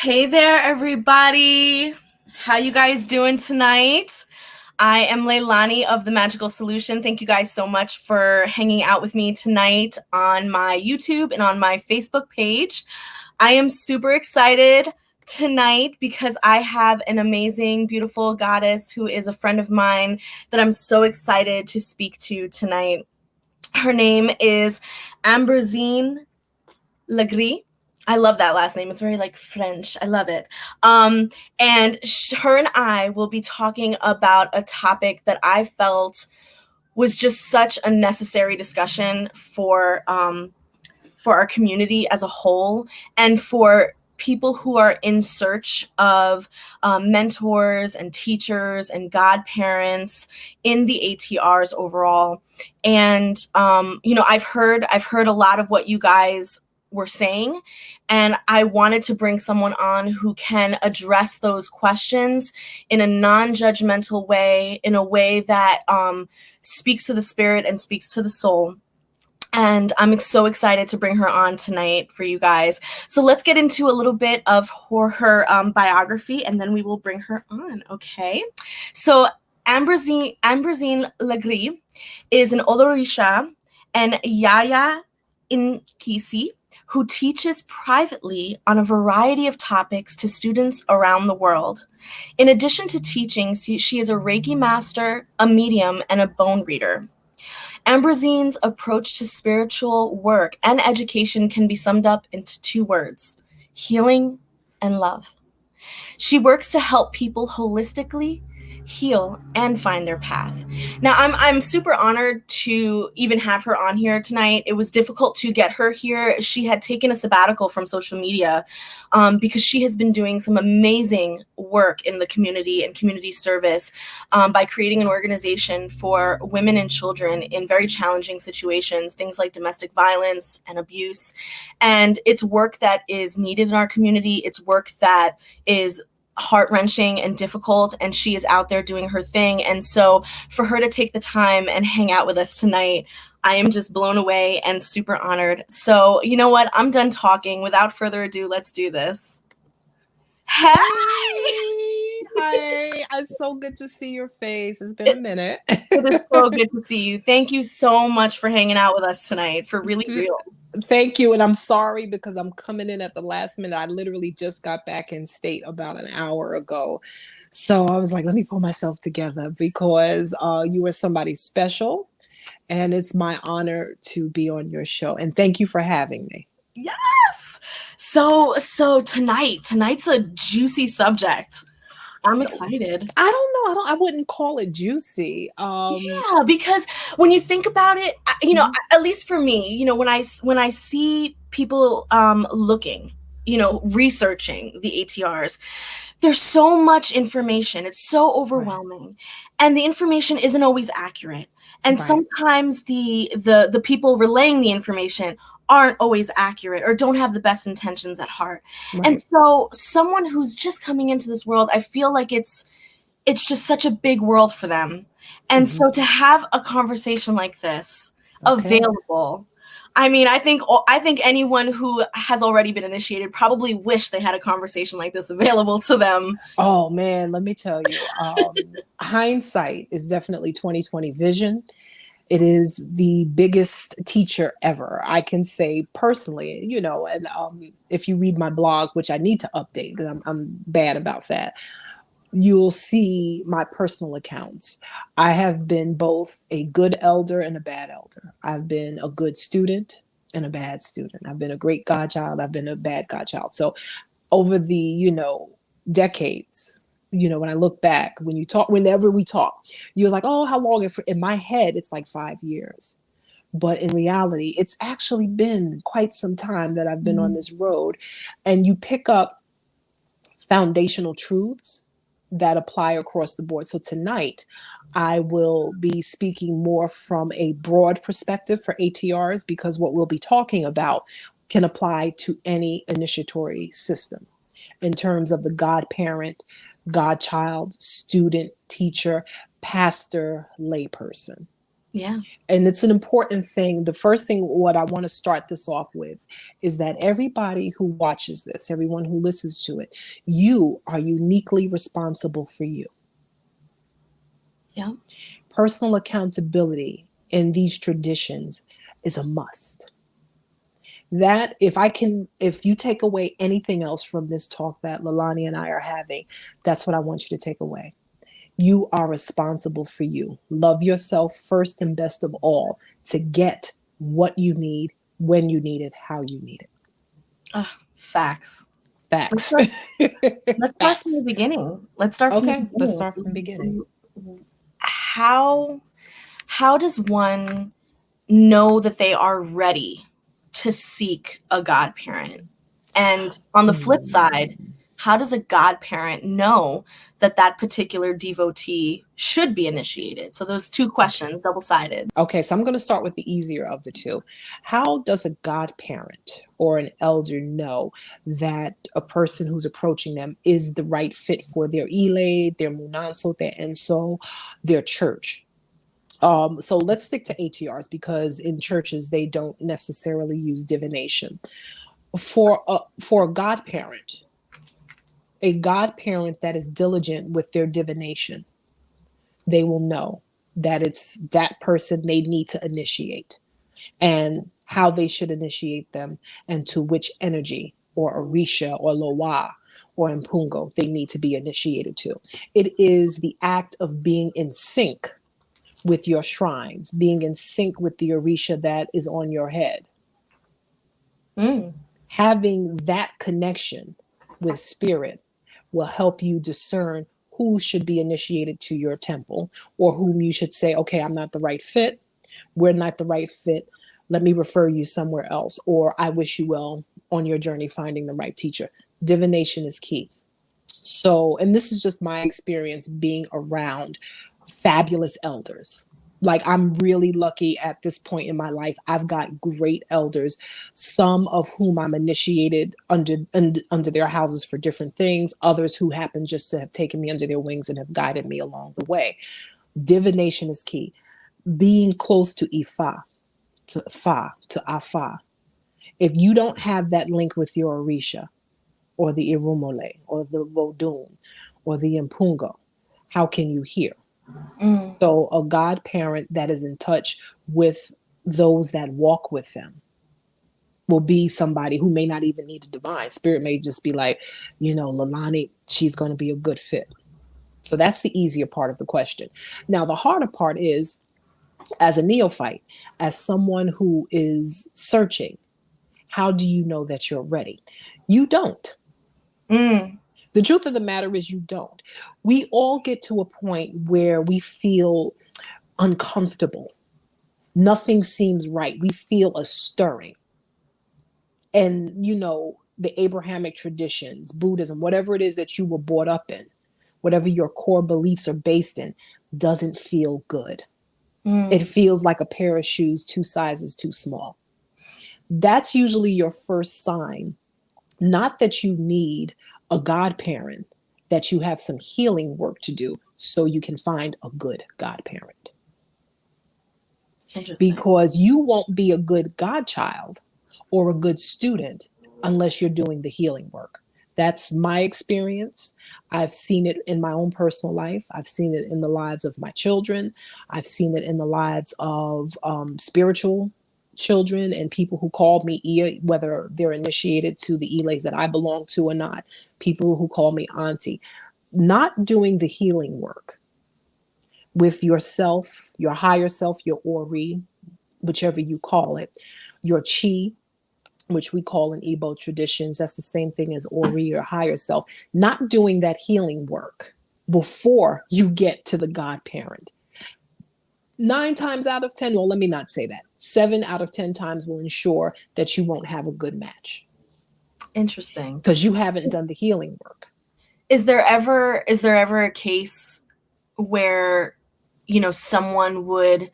Hey there, everybody. How you guys doing tonight? I am LAILANI of The Magical Solution. Thank you guys so much for hanging out with me tonight on my YouTube and on my Facebook page. I am super excited tonight because I have an amazing, beautiful goddess who is a friend of mine that I'm so excited to speak to tonight. Her name is Ambrozine LeGare. I love that last name. It's very like French. I love it. And her and I will be talking about a topic that I felt was just such a necessary discussion for our community as a whole, and for people who are in search of mentors and teachers and godparents in the ATRs overall. And I've heard a lot of what you guys were saying, and I wanted to bring someone on who can address those questions in a non-judgmental way, in a way that speaks to the spirit and speaks to the soul. And I'm so excited to bring her on tonight for you guys. So let's get into a little bit of her biography, and then we will bring her on, okay? So Ambrozine LeGare is an Olorisha and Yaya Nkisi who teaches privately on a variety of topics to students around the world. In addition to teaching, she is a Reiki Master, a medium, and a bone reader. Ambrozine's approach to spiritual work and education can be summed up into two words: healing and love. She works to help people holistically heal and find their path. Now, I'm super honored to even have her on here tonight. It was difficult to get her here. She had taken a sabbatical from social media because she has been doing some amazing work in the community and community service by creating an organization for women and children in very challenging situations, things like domestic violence and abuse. And it's work that is needed in our community. It's work that is heart-wrenching and difficult, and she is out there doing her thing. And so for her to take the time and hang out with us tonight, I am just blown away and super honored. So you know what? I'm done talking. Without further ado, let's do this. Hey! Hi. It's so good to see your face. It's been a minute. It is so good to see you. Thank you so much for hanging out with us tonight, for really real. Thank you. And I'm sorry because I'm coming in at the last minute. I literally just got back in state about an hour ago. So I was like, let me pull myself together because you are somebody special. And it's my honor to be on your show. And thank you for having me. Yes. So tonight's a juicy subject. I'm excited. I don't know. I wouldn't call it juicy. Yeah, because when you think about it, at least for me, when I see people looking, researching the ATRs, there's so much information. It's so overwhelming, and the information isn't always accurate. And sometimes the people relaying the information aren't always accurate or don't have the best intentions at heart. And so someone who's just coming into this world, I feel like it's just such a big world for them. And so to have a conversation like this available, I mean, I think anyone who has already been initiated probably wish they had a conversation like this available to them. Oh man, let me tell you, hindsight is definitely 2020 vision. It is the biggest teacher ever. I can say personally, and if you read my blog, which I need to update because I'm bad about that, you'll see my personal accounts. I have been both a good elder and a bad elder. I've been a good student and a bad student. I've been a great godchild. I've been a bad godchild. So over the, decades, when I look back, whenever we talk, you're like, oh, how long? In my head, it's like 5 years. But in reality, it's actually been quite some time that I've been on this road. And you pick up foundational truths that apply across the board. So tonight, I will be speaking more from a broad perspective for ATRs because what we'll be talking about can apply to any initiatory system in terms of the godparent, godchild, student, teacher, pastor, layperson. Yeah. And it's an important thing. The first thing, what I want to start this off with, is that everybody who watches this, everyone who listens to it, you are uniquely responsible for you. Yeah. Personal accountability in these traditions is a must. That if you take away anything else from this talk that LILANI and I are having, that's what I want you to take away. You are responsible for you. Love yourself first and best of all to get what you need, when you need it, how you need it. Facts. Facts. Let's start from the Facts. beginning. Let's start from the Okay, let's beginning. start from the beginning. How does one know that they are ready to seek a godparent? And on the flip side, how does a godparent know that that particular devotee should be initiated? So those two questions, double-sided. Okay, so I'm going to start with the easier of the two. How does a godparent or an elder know that a person who's approaching them is the right fit for their Ile, their Munanso, their Enso, their church? So let's stick to ATRs because in churches they don't necessarily use divination. For a godparent that is diligent with their divination, they will know that it's that person they need to initiate and how they should initiate them and to which energy or Orisha or Loa or Impungo they need to be initiated to. It is the act of being in sync with your shrines, being in sync with the Orisha that is on your head. Having that connection with spirit will help you discern who should be initiated to your temple or whom you should say, okay, I'm not the right fit. We're not the right fit. Let me refer you somewhere else. Or I wish you well on your journey finding the right teacher. Divination is key. So, and this is just my experience being around fabulous elders. Like I'm really lucky at this point in my life. I've got great elders, some of whom I'm initiated under their houses for different things, others who happen just to have taken me under their wings and have guided me along the way. Divination is key. Being close to Ifa, to Fa, to Afa. If you don't have that link with your Orisha or the Irumole or the Vodun or the Impungo, how can you hear? So a godparent that is in touch with those that walk with them will be somebody who may not even need to divine. Spirit may just be like, LILANI, she's going to be a good fit. So that's the easier part of the question. Now, the harder part is, as a neophyte, as someone who is searching, how do you know that you're ready? You don't. The truth of the matter is you don't. We all get to a point where we feel uncomfortable. Nothing seems right. We feel a stirring. And, the Abrahamic traditions, Buddhism, whatever it is that you were brought up in, whatever your core beliefs are based in, doesn't feel good. It feels like a pair of shoes 2 sizes too small. That's usually your first sign. Not that you need a godparent, that you have some healing work to do so you can find a good godparent. Because you won't be a good godchild or a good student unless you're doing the healing work. That's my experience. I've seen it in my own personal life. I've seen it in the lives of my children. I've seen it in the lives of spiritual children and people who called me Ia, whether they're initiated to the Iles that I belong to or not. People who call me auntie. Not doing the healing work with yourself, your higher self, your Ori, whichever you call it, your Chi, which we call in Igbo traditions, that's the same thing as Ori or higher self, not doing that healing work before you get to the godparent. 9 times out of 10, well, let me not say that. 7 out of 10 times will ensure that you won't have a good match. Interesting. Because you haven't done the healing work. Is there ever a case where, someone would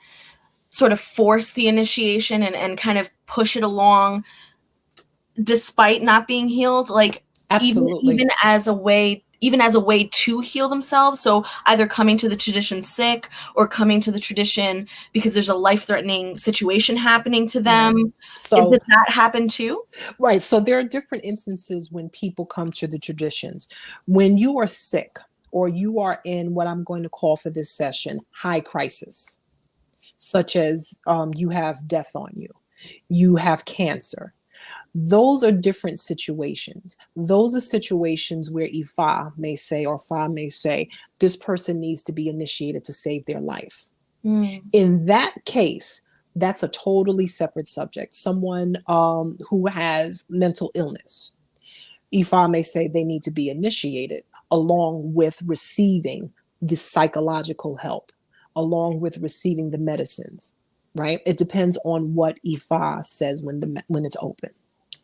sort of force the initiation and kind of push it along despite not being healed? Like, absolutely. Even as a way, even as a way to heal themselves. So either coming to the tradition sick or coming to the tradition because there's a life-threatening situation happening to them. Right. So does that happen too? right. So there are different instances when people come to the traditions. When you are sick or you are in what I'm going to call for this session high crisis, such as you have death on you, you have cancer. Those are different situations. Those are situations where Ifa may say, or Fa may say, this person needs to be initiated to save their life. In that case, that's a totally separate subject. Someone who has mental illness, Ifa may say they need to be initiated along with receiving the psychological help, along with receiving the medicines, right? It depends on what Ifa says when it's open.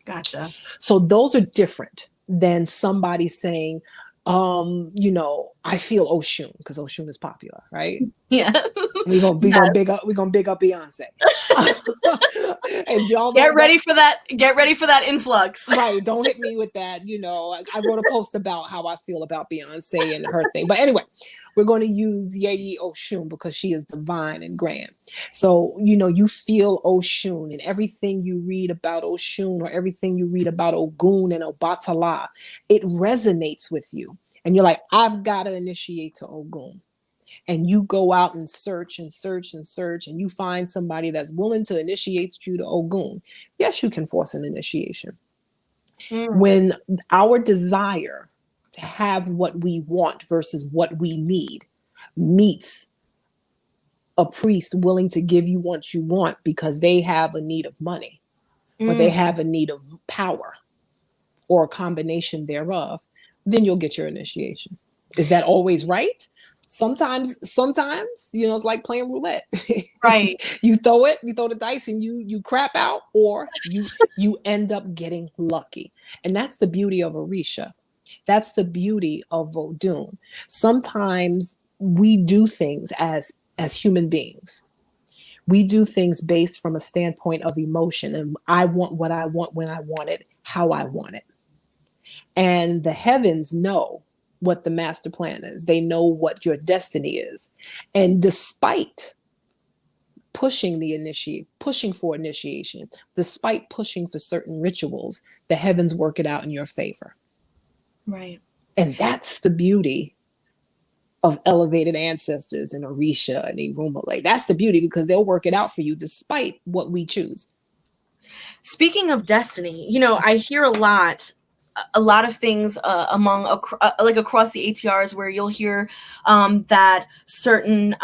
Gotcha. So those are different than somebody saying, I feel Oshun, because Oshun is popular, right? Yeah. We're gonna big up Beyonce. And y'all get ready for that influx. Right. Don't hit me with that. I wrote a post about how I feel about Beyonce and her thing. But anyway, we're going to use Yeye Oshun because she is divine and grand. So, you feel Oshun, and everything you read about Oshun or everything you read about Ogun and Obatala, it resonates with you. And you're like, I've got to initiate to Ogun. And you go out and search and search and search, and you find somebody that's willing to initiate you to Ogun. Yes, you can force an initiation. When our desire to have what we want versus what we need meets a priest willing to give you what you want because they have a need of money or they have a need of power or a combination thereof, then you'll get your initiation. Is that always right? Sometimes, it's like playing roulette. Right. You throw the dice and you crap out, or you end up getting lucky. And that's the beauty of Orisha. That's the beauty of Vodun. Sometimes we do things as human beings. We do things based from a standpoint of emotion, and I want what I want when I want it, how I want it. And the heavens know what the master plan is. They know what your destiny is. And despite pushing for initiation, despite pushing for certain rituals, the heavens work it out in your favor. Right. And that's the beauty of elevated ancestors and Orisha and Irumale. That's the beauty, because they'll work it out for you despite what we choose. Speaking of destiny, I hear a lot of things across the ATRs where you'll hear that certain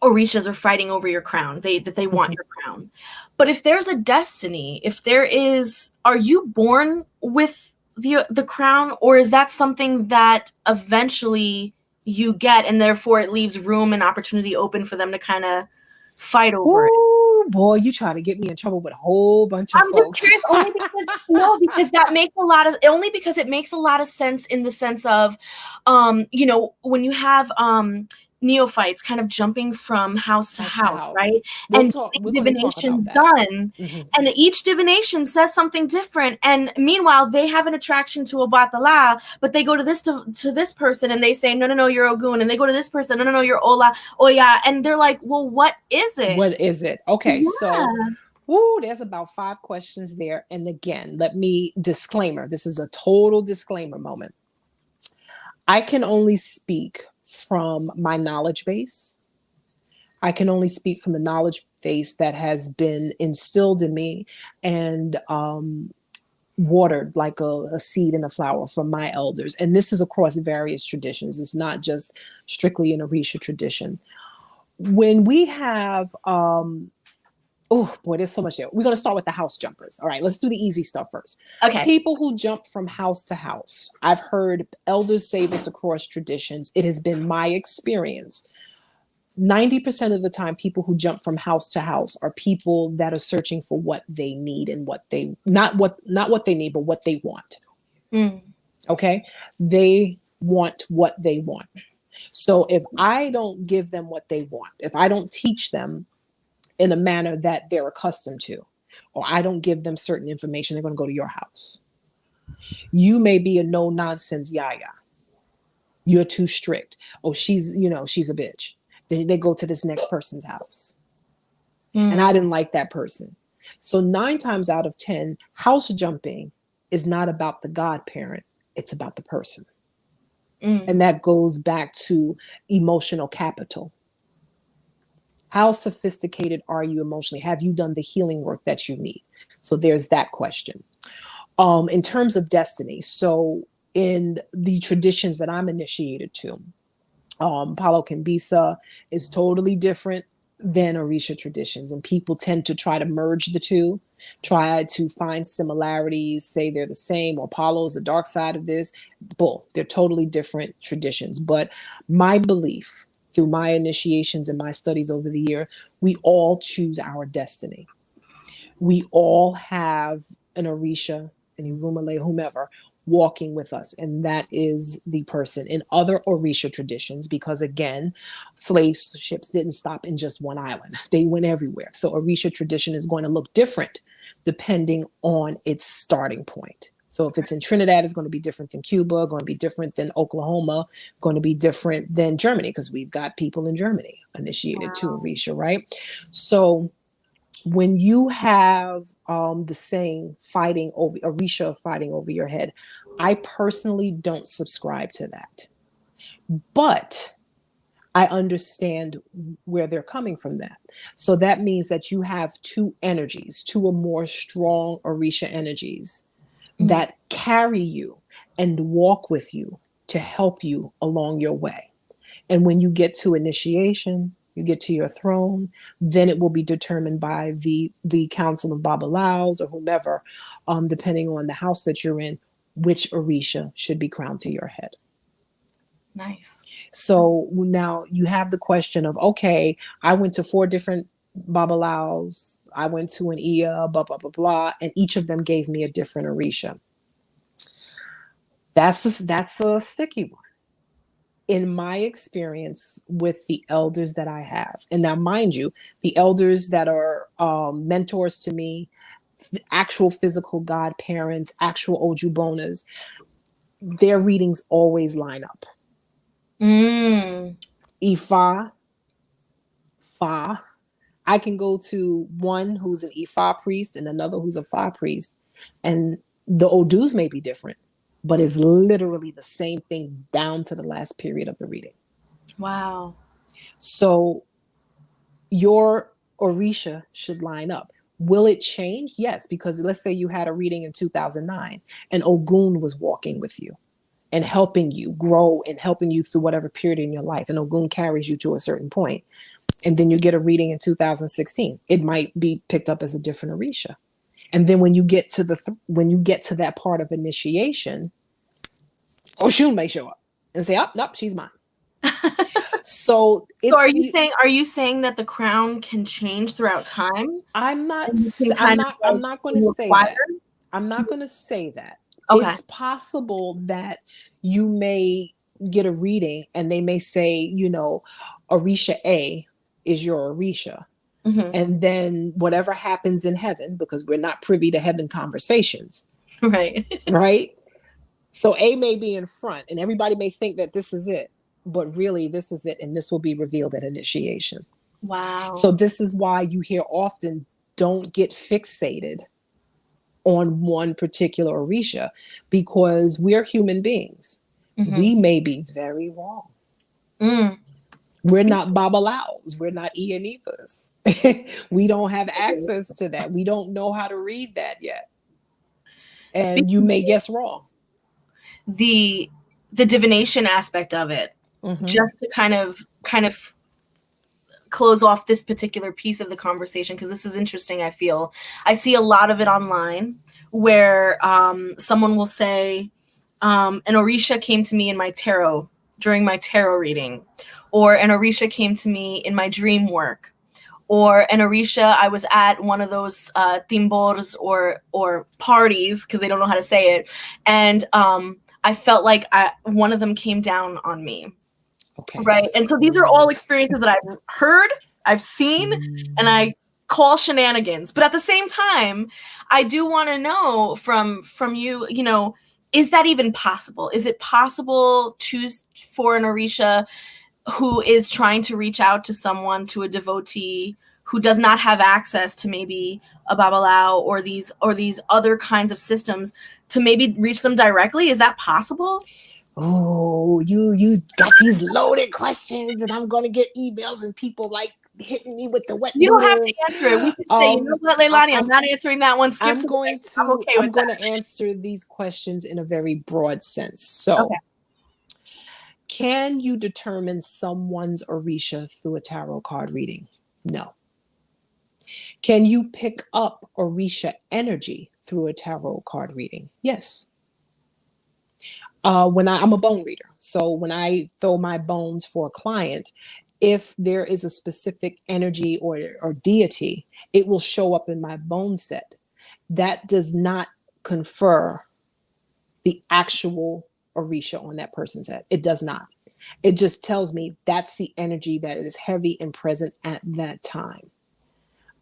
Orishas are fighting over your crown. They want your crown. But if there's a destiny, are you born with the crown, or is that something that eventually you get, and therefore it leaves room and opportunity open for them to kind of fight over it? Oh boy, you try to get me in trouble with a whole bunch of folks. Just curious, because it makes a lot of sense in the sense of, when you have neophytes kind of jumping from house to house, right? We're and divination's done, and each divination says something different. And meanwhile, they have an attraction to Obatala, but they go to this person and they say, no, you're Ogun. And they go to this person, no, you're Oya. And they're like, well, what is it? What is it? Okay, so there's about 5 questions there. And again, disclaimer. This is a total disclaimer moment. I can only speak from my knowledge base. I can only speak from the knowledge base that has been instilled in me and watered like a seed in a flower from my elders. And this is across various traditions. It's not just strictly an Orisha tradition. When we have, oh boy, there's so much there. We're going to start with the house jumpers. All right, let's do the easy stuff first. Okay. People who jump from house to house. I've heard elders say this across traditions. It has been my experience. 90% of the time, people who jump from house to house are people that are searching for what they need and not what they need, but what they want. Okay. They want what they want. So if I don't give them what they want, if I don't teach them in a manner that they're accustomed to, or I don't give them certain information, they're going to go to your house. You may be a no nonsense yaya. You're too strict. Oh, she's a bitch. They go to this next person's house. And I didn't like that person. So 9 times out of 10, house jumping is not about the godparent. It's about the person. And that goes back to emotional capital. How sophisticated are you emotionally? Have you done the healing work that you need? So there's that question. In terms of destiny, so in the traditions that I'm initiated to, Palo Kambisa is totally different than Orisha traditions, and people tend to try to merge the two, try to find similarities, say they're the same, or Palo is the dark side of this. Bull, they're totally different traditions. But my belief through my initiations and my studies over the year, we all choose our destiny. We all have an Orisha, an Irumale, whomever, walking with us, and that is the person. In other Orisha traditions, because again, slave ships didn't stop in just one island, they went everywhere. So Orisha tradition is going to look different depending on its starting point. So if it's in Trinidad, it's going to be different than Cuba, going to be different than Oklahoma, going to be different than Germany, because we've got people in Germany initiated to Orisha, right? So when you have the saying fighting over Orisha, fighting over your head, I personally don't subscribe to that. But I understand where they're coming from that. So that means that you have two energies, two or more strong Orisha energies that carry you and walk with you to help you along your way. And when you get to initiation, you get to your throne, then it will be determined by the council of Babalaos or whomever, depending on the house that you're in, which Orisha should be crowned to your head. Nice. So now you have the question of, okay, I went to 4 different Babalaos, I went to an Iya, blah, blah, blah, blah, and each of them gave me a different Orisha. That's a sticky one. In my experience with the elders that I have, and now mind you, the elders that are mentors to me, actual physical godparents, actual Ojubonas, their readings always line up. Ifa, Fa. I can go to one who's an Ifa priest and another who's a Fa priest, and the Odus may be different, but it's literally the same thing down to the last period of the reading. Wow. So your Orisha should line up. Will it change? Yes, because let's say you had a reading in 2009 and Ogun was walking with you and helping you grow and helping you through whatever period in your life, and Ogun carries you to a certain point. And then you get a reading in 2016. It might be picked up as a different Orisha. And then when you get to that part of initiation, Oshun may show up and say, "Oh, nope, she's mine." So are you saying that the crown can change throughout time? I'm not going to say that. I'm not going to say that. Okay. It's possible that you may get a reading and they may say, Orisha A is your Orisha. And then whatever happens in heaven, because we're not privy to heaven conversations. Right. Right. So A may be in front and everybody may think that this is it, but really this is it. And this will be revealed at initiation. Wow. So this is why you hear often, don't get fixated on one particular Orisha, because we're human beings. We may be very wrong. We're not Babalaos. We're not Ianivas. We don't have access to that. We don't know how to read that yet. And you may guess wrong. The divination aspect of it, just to kind of close off this particular piece of the conversation, because this is interesting. I see a lot of it online where someone will say, an Orisha came to me in my tarot during my tarot reading, or an Orisha came to me in my dream work, or an Orisha, I was at one of those timbors or parties, because they don't know how to say it, and I felt like one of them came down on me. Okay. Right. And so these are all experiences that I've heard, I've seen, and I call shenanigans. But at the same time, I do want to know from you, is that even possible? Is it possible for an Orisha who is trying to reach out to someone, to a devotee who does not have access to maybe a Babalao or these other kinds of systems, to maybe reach them directly? Is that possible? Oh, you got these loaded questions, and I'm gonna get emails and people like hitting me with the wet You don't have to noodles. answer it. We can say, you know what, Leilani, I'm not answering that one. Skip I'm going to answer these questions in a very broad sense. So, okay. Can you determine someone's Orisha through a tarot card reading? No. Can you pick up Orisha energy through a tarot card reading? Yes. I'm a bone reader. So when I throw my bones for a client, if there is a specific energy or deity, it will show up in my bone set. That does not confer the actual Orisha on that person's head. It does not. It just tells me that's the energy that is heavy and present at that time.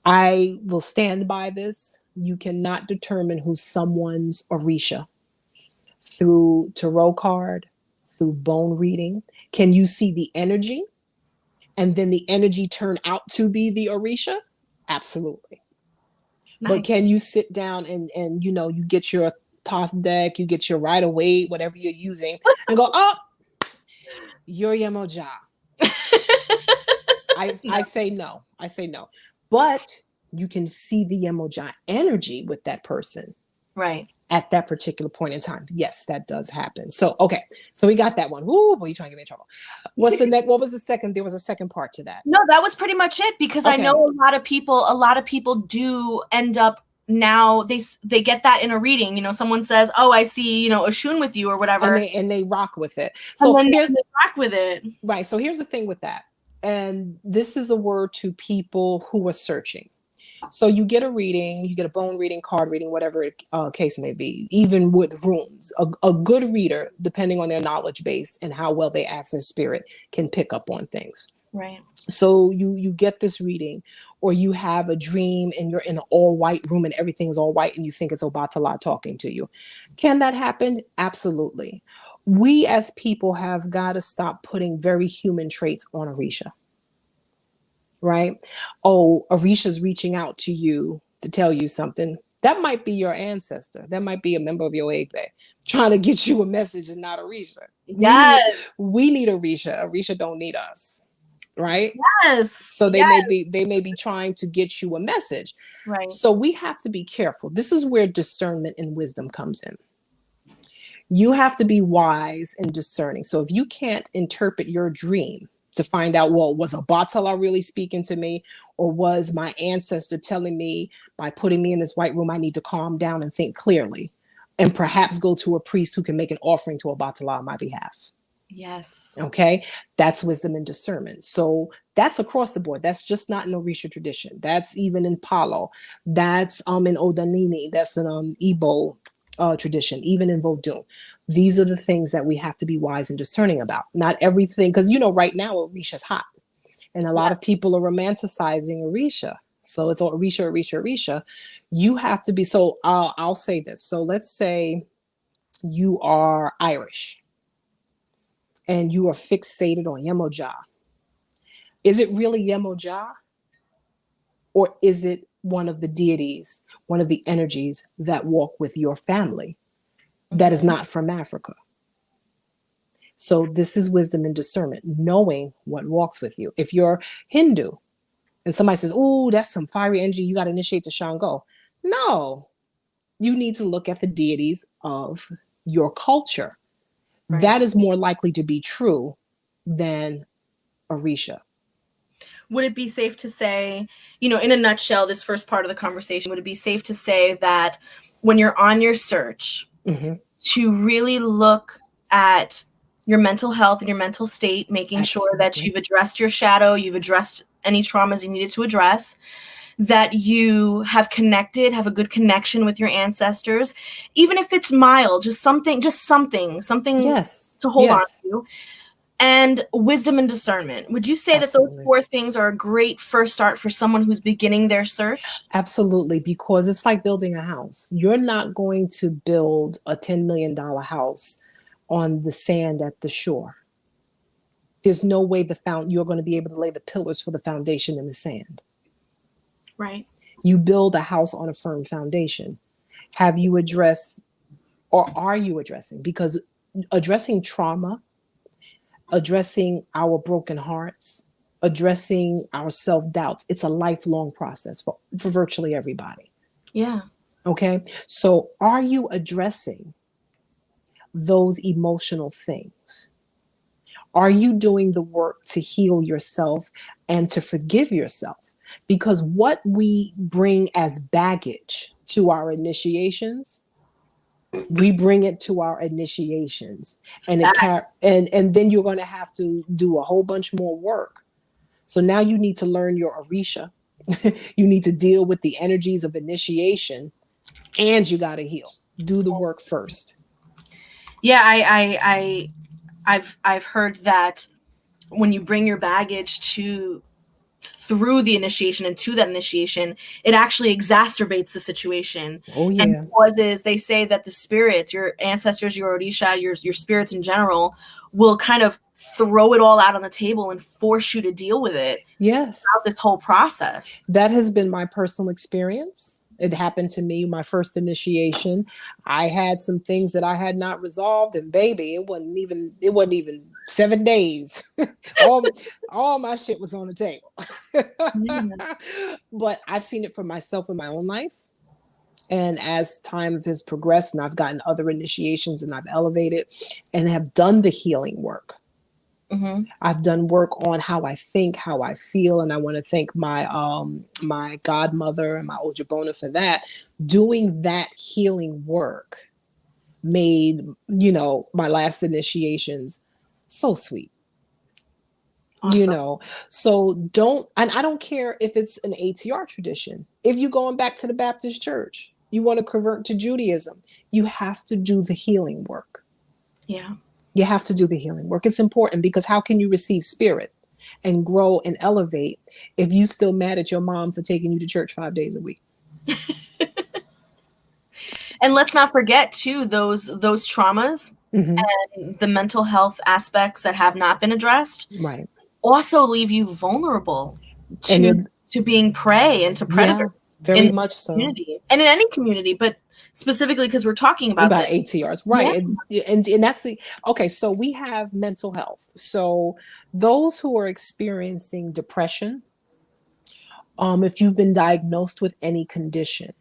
I will stand by this. You cannot determine who's someone's Orisha through tarot card, through bone reading. Can you see the energy and then the energy turn out to be the Orisha? Absolutely. Nice. But can you sit down and you get your Thoth deck, you get your Rider-Waite, whatever you're using, and go, oh, you're Yemoja. I say no. I say no. But you can see the Yemoja energy with that person. Right. At that particular point in time. Yes, that does happen. So, okay. So we got that one. Ooh, boy, you're trying to get me in trouble. What's the next? What was the second? There was a second part to that. No, that was pretty much it, because okay. I know a lot of people do end up now they get that in a reading. Someone says, oh, I see, Oshun with you or whatever. And they rock with it. So and then they rock with it. Right. So here's the thing with that. And this is a word to people who are searching. So you get a reading, you get a bone reading, card reading, whatever case may be, even with runes. A good reader, depending on their knowledge base and how well they access spirit, can pick up on things. Right. So you get this reading, or you have a dream and you're in an all white room and everything's all white and you think it's Obatala talking to you. Can that happen? Absolutely. We as people have got to stop putting very human traits on Orisha. Right? Oh, Orisha's reaching out to you to tell you something. That might be your ancestor. That might be a member of your Egbe trying to get you a message and not Orisha. Yes. We need Orisha. Orisha don't need us. Right? Yes. So they may be trying to get you a message. Right. So we have to be careful. This is where discernment and wisdom comes in. You have to be wise and discerning. So if you can't interpret your dream to find out, well, was Obatala really speaking to me, or was my ancestor telling me by putting me in this white room, I need to calm down and think clearly, and perhaps go to a priest who can make an offering to Obatala on my behalf. Yes. Okay. That's wisdom and discernment. So that's across the board. That's just not an Orisha tradition. That's even in Palo. That's in Odanini. That's an Igbo tradition, even in Vodun. These are the things that we have to be wise and discerning about. Not everything, because right now Orisha's hot, and a lot of people are romanticizing Orisha. So it's Orisha, Orisha, Orisha. You have to be. So I'll say this. So let's say you are Irish, and you are fixated on Yemoja. Is it really Yemoja, or is it one of the deities, one of the energies that walk with your family that is not from Africa? So this is wisdom and discernment, knowing what walks with you. If you're Hindu and somebody says, oh, that's some fiery energy, you got to initiate to Shango. No, you need to look at the deities of your culture. Right. That is more likely to be true than Orisha. Would it be safe to say, in a nutshell, this first part of the conversation, would it be safe to say that when you're on your search, to really look at your mental health and your mental state, making sure that you've addressed your shadow, you've addressed any traumas you needed to address, that you have a good connection with your ancestors, even if it's mild, just something yes. to hold on to. and wisdom and discernment. Would you say Absolutely. that those 4 things are a great first start for someone who's beginning their search? Absolutely, because it's like building a house. You're not going to build a $10 million house on the sand at the shore. There's no way you're going to be able to lay the pillars for the foundation in the sand. Right. You build a house on a firm foundation. Have you addressed, or are you addressing? Because addressing trauma, addressing our broken hearts, addressing our self-doubts, it's a lifelong process for virtually everybody. Yeah. Okay. So are you addressing those emotional things? Are you doing the work to heal yourself and to forgive yourself? Because what we bring as baggage to our initiations, we bring it to our initiations, and and then you're going to have to do a whole bunch more work. So now you need to learn your Orisha. You need to deal with the energies of initiation, and you got to heal. Do the work first. Yeah, I've heard that when you bring your baggage through the initiation and to that initiation, it actually exacerbates the situation. Oh yeah. And causes, they say that the spirits, your ancestors, your Orisha, your spirits in general, will kind of throw it all out on the table and force you to deal with it. Yes. Throughout this whole process. That has been my personal experience. It happened to me, my first initiation. I had some things that I had not resolved, and baby, it wasn't even 7 days. all my shit was on the table. But I've seen it for myself in my own life. And as time has progressed and I've gotten other initiations and I've elevated and have done the healing work. Mm-hmm. I've done work on how I think, how I feel, and I want to thank my my godmother and my Ojibona for that. Doing that healing work made, my last initiations so sweet. Awesome. So I don't care if it's an ATR tradition. If you're going back to the Baptist church, you want to convert to Judaism, you have to do the healing work. Yeah. You have to do the healing work. It's important, because how can you receive spirit and grow and elevate if you still mad at your mom for taking you to church 5 days a week? And let's not forget too, those traumas, mm-hmm. and the mental health aspects that have not been addressed, right, also leave you vulnerable to being prey and to predators. Yeah, very much so. Community. And in any community, but specifically because we're talking about ATRs, right? Yeah. And that's okay. So we have mental health. So those who are experiencing depression, if you've been diagnosed with any condition,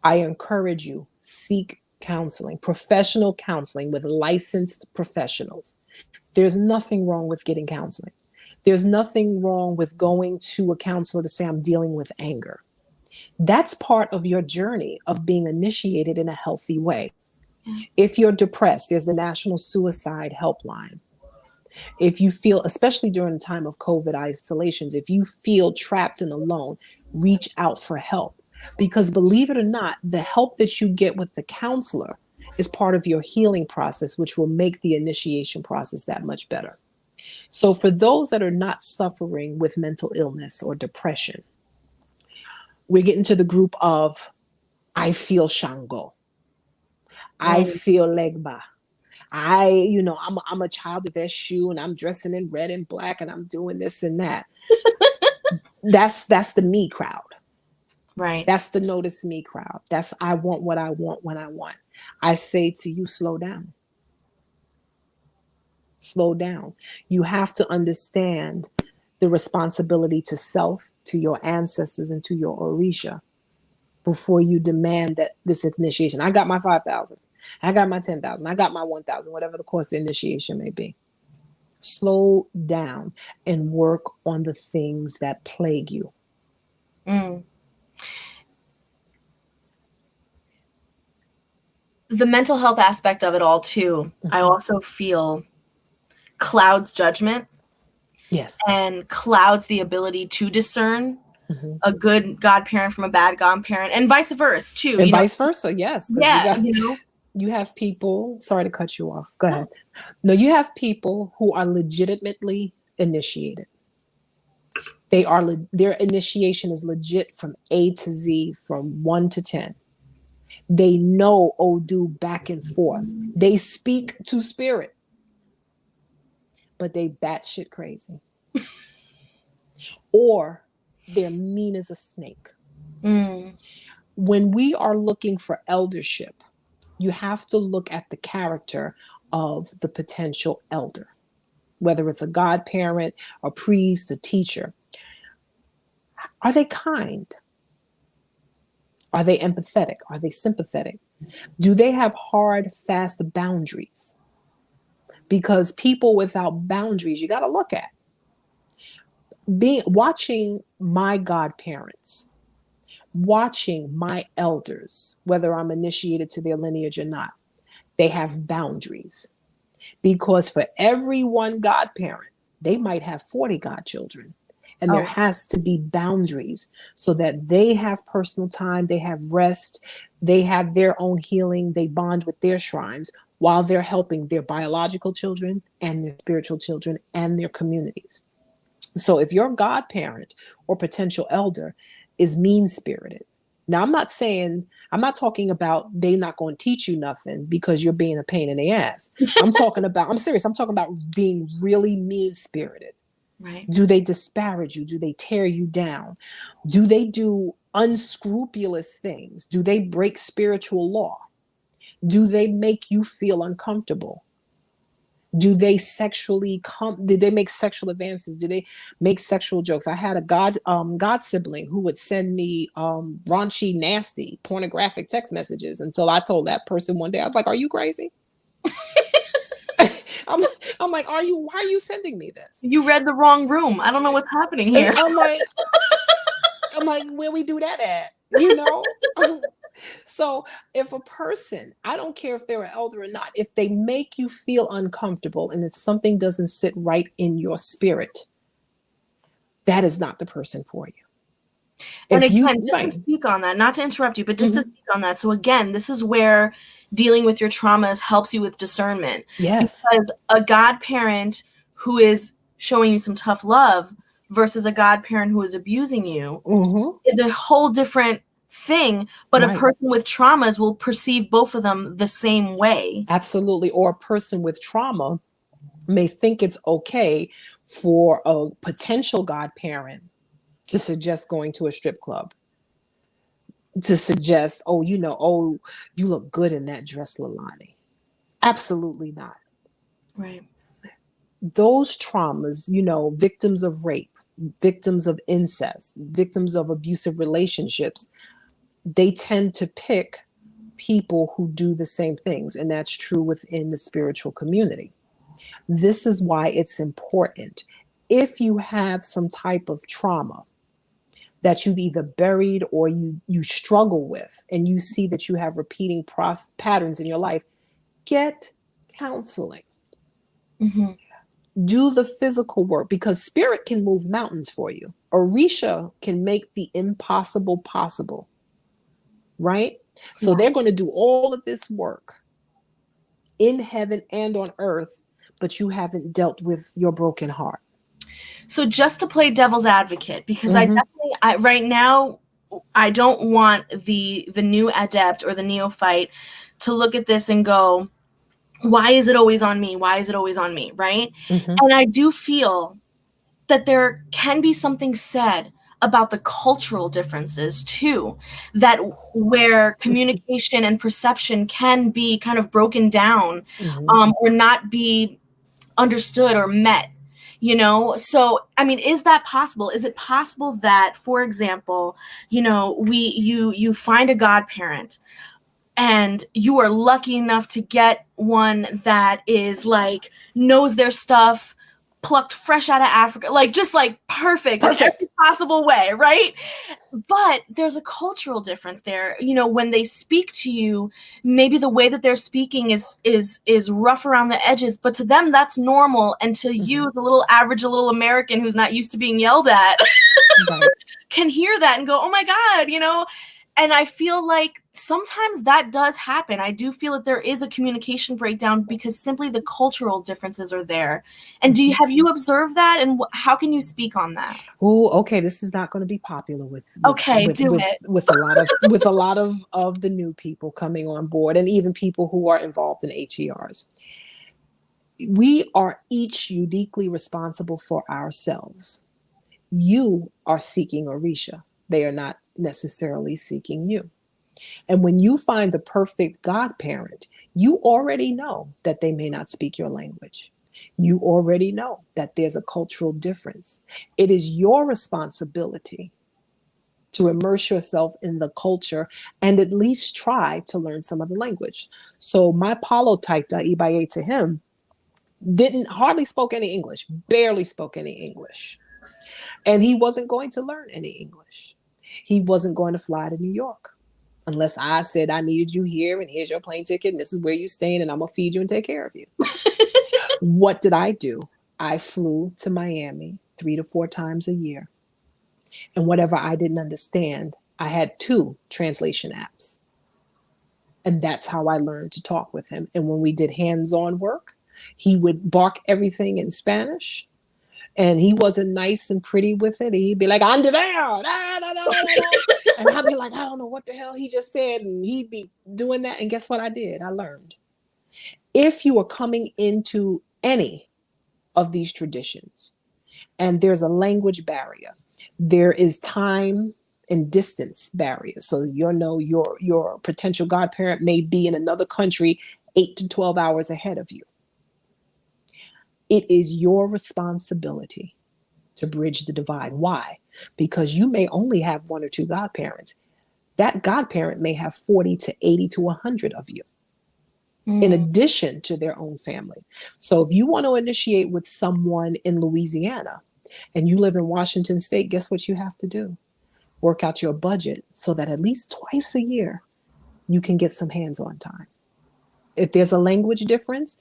I encourage you, seek counseling, professional counseling with licensed professionals. There's nothing wrong with getting counseling. There's nothing wrong with going to a counselor to say, I'm dealing with anger. That's part of your journey of being initiated in a healthy way. If you're depressed, there's the National Suicide Helpline. If you feel, especially during the time of COVID isolations, if you feel trapped and alone, reach out for help. Because believe it or not, the help that you get with the counselor is part of your healing process, which will make the initiation process that much better. So for those that are not suffering with mental illness or depression, we're getting to the group of, I feel Shango. I feel Legba. I'm a child of that shoe, and I'm dressing in red and black, and I'm doing this and that. That's the me crowd. Right. That's the notice me crowd. That's I want what I want when I want. I say to you, slow down. Slow down. You have to understand the responsibility to self, to your ancestors, and to your Orisha before you demand that this initiation. I got my 5,000. I got my 10,000. I got my 1,000, whatever the course of initiation may be. Slow down and work on the things that plague you. Mm. The mental health aspect of it all too, mm-hmm. I also feel clouds judgment. Yes. And clouds the ability to discern mm-hmm. a good godparent from a bad godparent, and vice versa too. And vice versa, yes. Yeah, You have people, sorry to cut you off. Go ahead. No, you have people who are legitimately initiated. Their initiation is legit from A to Z, from 1 to 10. They know Odu back and forth. They speak to spirit, but they batshit crazy. Or they're mean as a snake. When we are looking for eldership, you have to look at the character of the potential elder, whether it's a godparent, a priest, a teacher. Are they kind? Are they empathetic? Are they sympathetic? Do they have hard, fast boundaries? Because people without boundaries, you got to look at. Watching my godparents, watching my elders, whether I'm initiated to their lineage or not, they have boundaries. Because for every one godparent, they might have 40 godchildren. And there has to be boundaries so that they have personal time, they have rest, they have their own healing, they bond with their shrines while they're helping their biological children and their spiritual children and their communities. So if your godparent or potential elder is mean-spirited, now I'm not talking about they not going to teach you nothing because you're being a pain in the ass. I'm serious. I'm talking about being really mean-spirited. Right. Do they disparage you? Do they tear you down? Do they do unscrupulous things? Do they break spiritual law? Do they make you feel uncomfortable? Do they did they make sexual advances? Do they make sexual jokes? I had a god sibling who would send me raunchy, nasty, pornographic text messages until I told that person one day, I was like, are you crazy? I'm like, why are you sending me this? You read the wrong room. I don't know what's happening here. I'm like, where we do that at? You know? So if a person, I don't care if they're an elder or not, if they make you feel uncomfortable and if something doesn't sit right in your spirit, that is not the person for you. And again, just to speak on that, not to interrupt you, but just to speak on that. So again, this is where dealing with your traumas helps you with discernment. Yes. Because a godparent who is showing you some tough love versus a godparent who is abusing you is a whole different thing, but a person with traumas will perceive both of them the same way. Absolutely. Or a person with trauma may think it's okay for a potential godparent to suggest going to a strip club, to suggest, you look good in that dress, LILANI. Absolutely not. Right. Those traumas, victims of rape, victims of incest, victims of abusive relationships, they tend to pick people who do the same things. And that's true within the spiritual community. This is why it's important. If you have some type of trauma that you've either buried or you struggle with, and you see that you have repeating patterns in your life, get counseling. Do the physical work, because spirit can move mountains for you. Orisha can make the impossible possible. Right? So they're going to do all of this work in heaven and on earth, but you haven't dealt with your broken heart. So just to play devil's advocate, because right now, I don't want the new adept or the neophyte to look at this and go, why is it always on me? Why is it always on me? Right? And I do feel that there can be something said about the cultural differences too, that where communication and perception can be kind of broken down or not be understood or met, So, I mean, is that possible? Is it possible that, for example, you find a godparent and you are lucky enough to get one that is like, knows their stuff, plucked fresh out of Africa, just perfect in every possible way, right? But there's a cultural difference there. When they speak to you, maybe the way that they're speaking is rough around the edges, but to them that's normal, and to you, the little American who's not used to being yelled at, can hear that and go, oh my God, And I feel like sometimes that does happen. I do feel that there is a communication breakdown because simply the cultural differences are there. And have you observed that? And how can you speak on that? Oh, okay. This is not going to be popular Okay, do it. with a lot of the new people coming on board, and even people who are involved in ATRs. We are each uniquely responsible for ourselves. You are seeking Orisha. They are not necessarily seeking you. And when you find the perfect godparent, you already know that they may not speak your language. You already know that there's a cultural difference. It is your responsibility to immerse yourself in the culture and at least try to learn some of the language. So my Paulo Taita Ibaye to him didn't hardly spoke any English, barely spoke any English. And he wasn't going to learn any English. He wasn't going to fly to New York unless I said, I needed you here and here's your plane ticket and this is where you're staying and I'm gonna feed you and take care of you. What did I do? I flew to Miami 3 to 4 times a year. And whatever I didn't understand, I had 2 translation apps. And that's how I learned to talk with him. And when we did hands-on work, he would bark everything in Spanish. And he wasn't nice and pretty with it. He'd be like, "Ande there!" Da, da, da, da, da. And I'd be like, I don't know what the hell he just said. And he'd be doing that. And guess what I did? I learned. If you are coming into any of these traditions and there's a language barrier, there is time and distance barriers. So your potential godparent may be in another country 8 to 12 hours ahead of you. It is your responsibility to bridge the divide. Why? Because you may only have 1 or 2 godparents. That godparent may have 40 to 80 to 100 of you, in addition to their own family. So if you want to initiate with someone in Louisiana and you live in Washington State, guess what you have to do? Work out your budget so that at least twice a year you can get some hands-on time. If there's a language difference,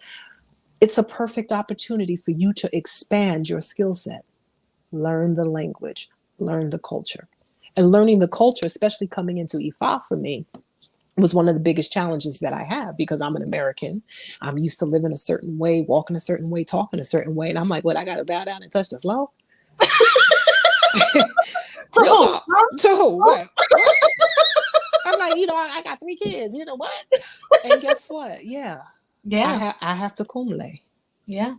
it's a perfect opportunity for you to expand your skill set. Learn the language, learn the culture. And learning the culture, especially coming into Ifa for me, was one of the biggest challenges that I have because I'm an American. I'm used to living a certain way, walking a certain way, talking a certain way. And I'm like, what, I got to bow down and touch the floor? Real talk. To who? What? I'm like, I got 3 kids. You know what? And guess what? Yeah. I have to kumle. Yeah.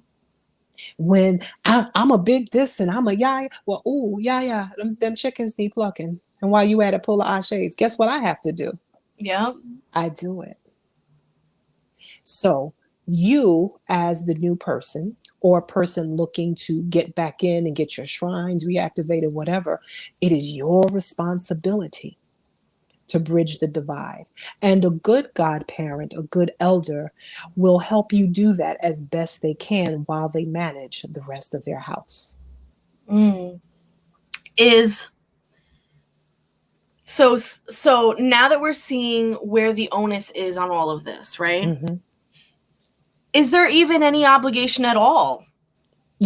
When I'm a big this and I'm a yaya. Well, ooh, yaya, them chickens need plucking. And while you at it, pull the ashes, guess what I have to do? Yeah. I do it. So you, as the new person or a person looking to get back in and get your shrines reactivated, whatever, it is your responsibility to bridge the divide. And a good godparent, a good elder will help you do that as best they can while they manage the rest of their house. So now that we're seeing where the onus is on all of this, right? Mm-hmm. Is there even any obligation at all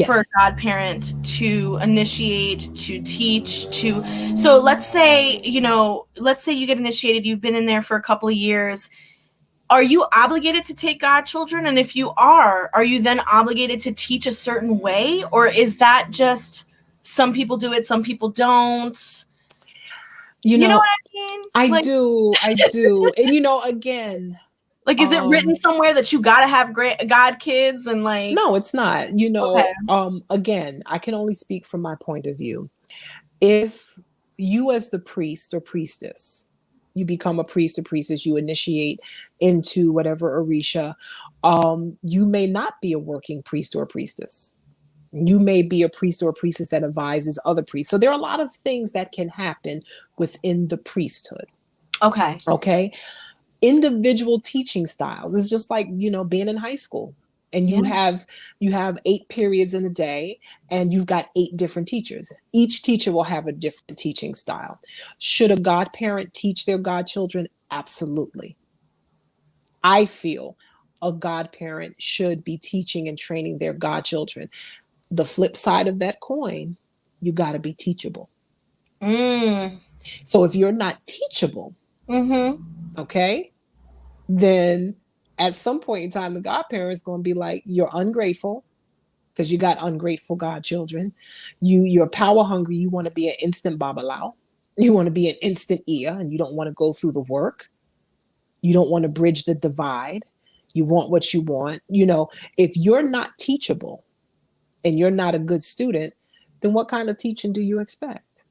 for a Yes. godparent to initiate, to teach, so let's say you get initiated, you've been in there for a couple of years. Are you obligated to take godchildren? And if you are you then obligated to teach a certain way? Or is that just some people do it, some people don't? You know what I mean? I do. And again, like, is it written somewhere that you gotta have god kids and like? No, it's not. Okay. Again, I can only speak from my point of view. If you as the priest or priestess, you become a priest or priestess, you initiate into whatever Orisha, you may not be a working priest or priestess. You may be a priest or a priestess that advises other priests. So there are a lot of things that can happen within the priesthood. Okay. Individual teaching styles. It's just like, being in high school. And you have 8 periods in a day and you've got 8 different teachers. Each teacher will have a different teaching style. Should a godparent teach their godchildren? Absolutely. I feel a godparent should be teaching and training their godchildren. The flip side of that coin, you got to be teachable. So if you're not teachable, Okay, then at some point in time, the godparent's going to be like, you're ungrateful because you got ungrateful godchildren. You're power hungry. You want to be an instant babalao. You want to be an instant Iya, and you don't want to go through the work. You don't want to bridge the divide. You want what you want. You know, if you're not teachable and you're not a good student, then what kind of teaching do you expect?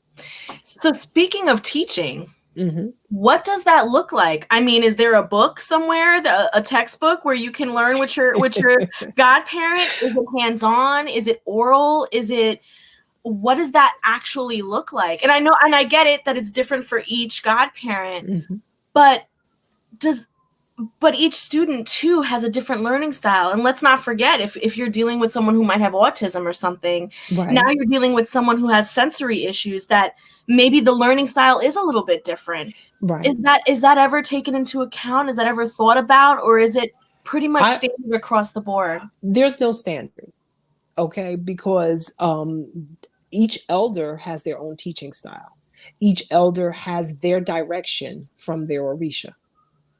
So speaking of teaching, Mm-hmm. what does that look like? I mean, is there a book somewhere, a textbook where you can learn with your godparent? Is it hands-on? Is it oral? What does that actually look like? And I know, and I get it that it's different for each godparent, Mm-hmm. but each student too has a different learning style. And let's not forget, if you're dealing with someone who might have autism or something, now Right. you're dealing with someone who has sensory issues, that maybe the learning style is a little bit different. Right. Is that ever taken into account? Is that ever thought about, or is it pretty much I standard across the board? There's no standard, okay, because each elder has their own teaching style. Each elder has their direction from their Orisha,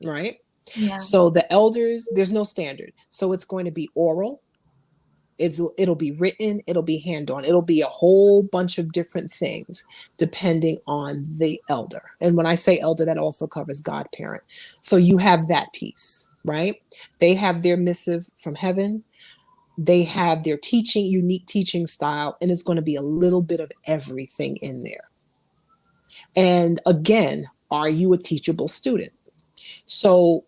right? Yeah. So the elders, there's no standard. So it's going to be oral, it'll be written, it'll be hand-on, it'll be a whole bunch of different things depending on the elder. And when I say elder, that also covers godparent. So you have that piece, right? They have their missive from heaven, they have their teaching, unique teaching style, and it's going to be a little bit of everything in there. And again, are you a teachable student? So,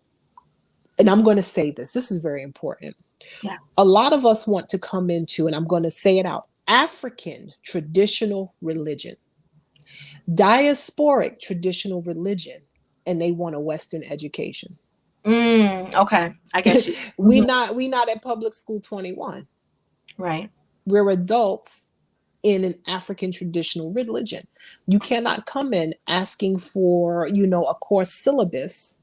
and I'm going to say this is very important. Yeah. A lot of us want to come into, and I'm going to say it out, African traditional religion, diasporic traditional religion, and they want a Western education. Okay, I get you. We not at public school 21. Right. We're adults in an African traditional religion. You cannot come in asking for, you know, a course syllabus.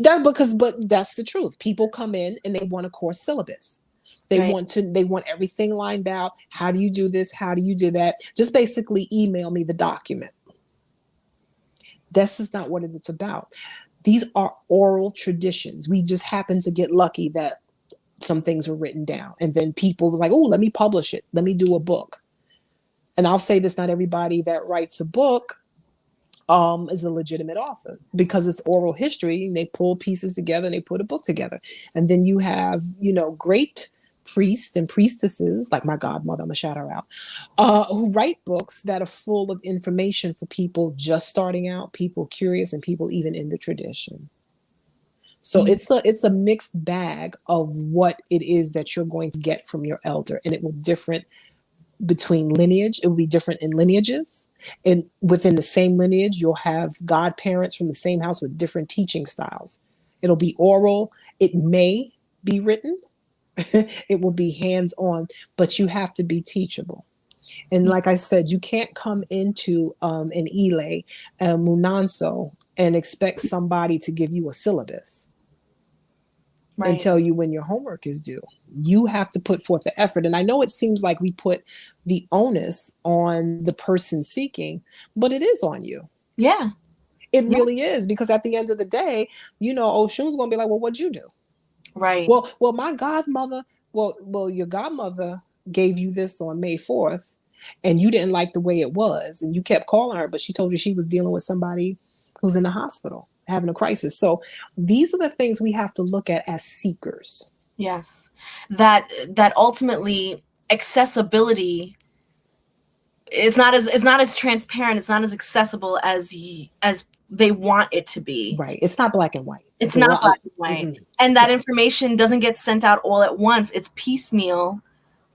But that's the truth. People come in and they want a course syllabus. Right. They want everything lined out. How do you do this? How do you do that? Just basically email me the document. This is not what it's about. These are oral traditions. We just happen to get lucky that some things were written down. And then people was like, oh, let me publish it. Let me do a book. And I'll say this, not everybody that writes a book is a legitimate author, because it's oral history and they pull pieces together and they put a book together. And then you have, you know, great priests and priestesses like my godmother, I'm gonna shout her out, who write books that are full of information for people just starting out, people curious, and people even in the tradition. So it's a mixed bag of what it is that you're going to get from your elder, and it will different between lineage. It will be different in lineages, and within the same lineage you'll have godparents from the same house with different teaching styles. It'll be oral, it may be written, it will be hands-on, but you have to be teachable. And like I said, you can't come into an Ile, a Munanso, and expect somebody to give you a syllabus and Right. tell you when your homework is due. You have to put forth the effort. And I know it seems like we put the onus on the person seeking, but it is on you. Yeah. It Yeah. really is, because at the end of the day, you know, Oshun's going to be like, well, what'd you do? Right. Well, my godmother, your godmother gave you this on May 4th, and you didn't like the way it was, and you kept calling her, but she told you she was dealing with somebody who's in the hospital having a crisis. So these are the things we have to look at as seekers. Yes. That ultimately accessibility is not as transparent, it's not as accessible as they want it to be. Right. It's not black and white. It's not black and white. And that information doesn't get sent out all at once. It's piecemeal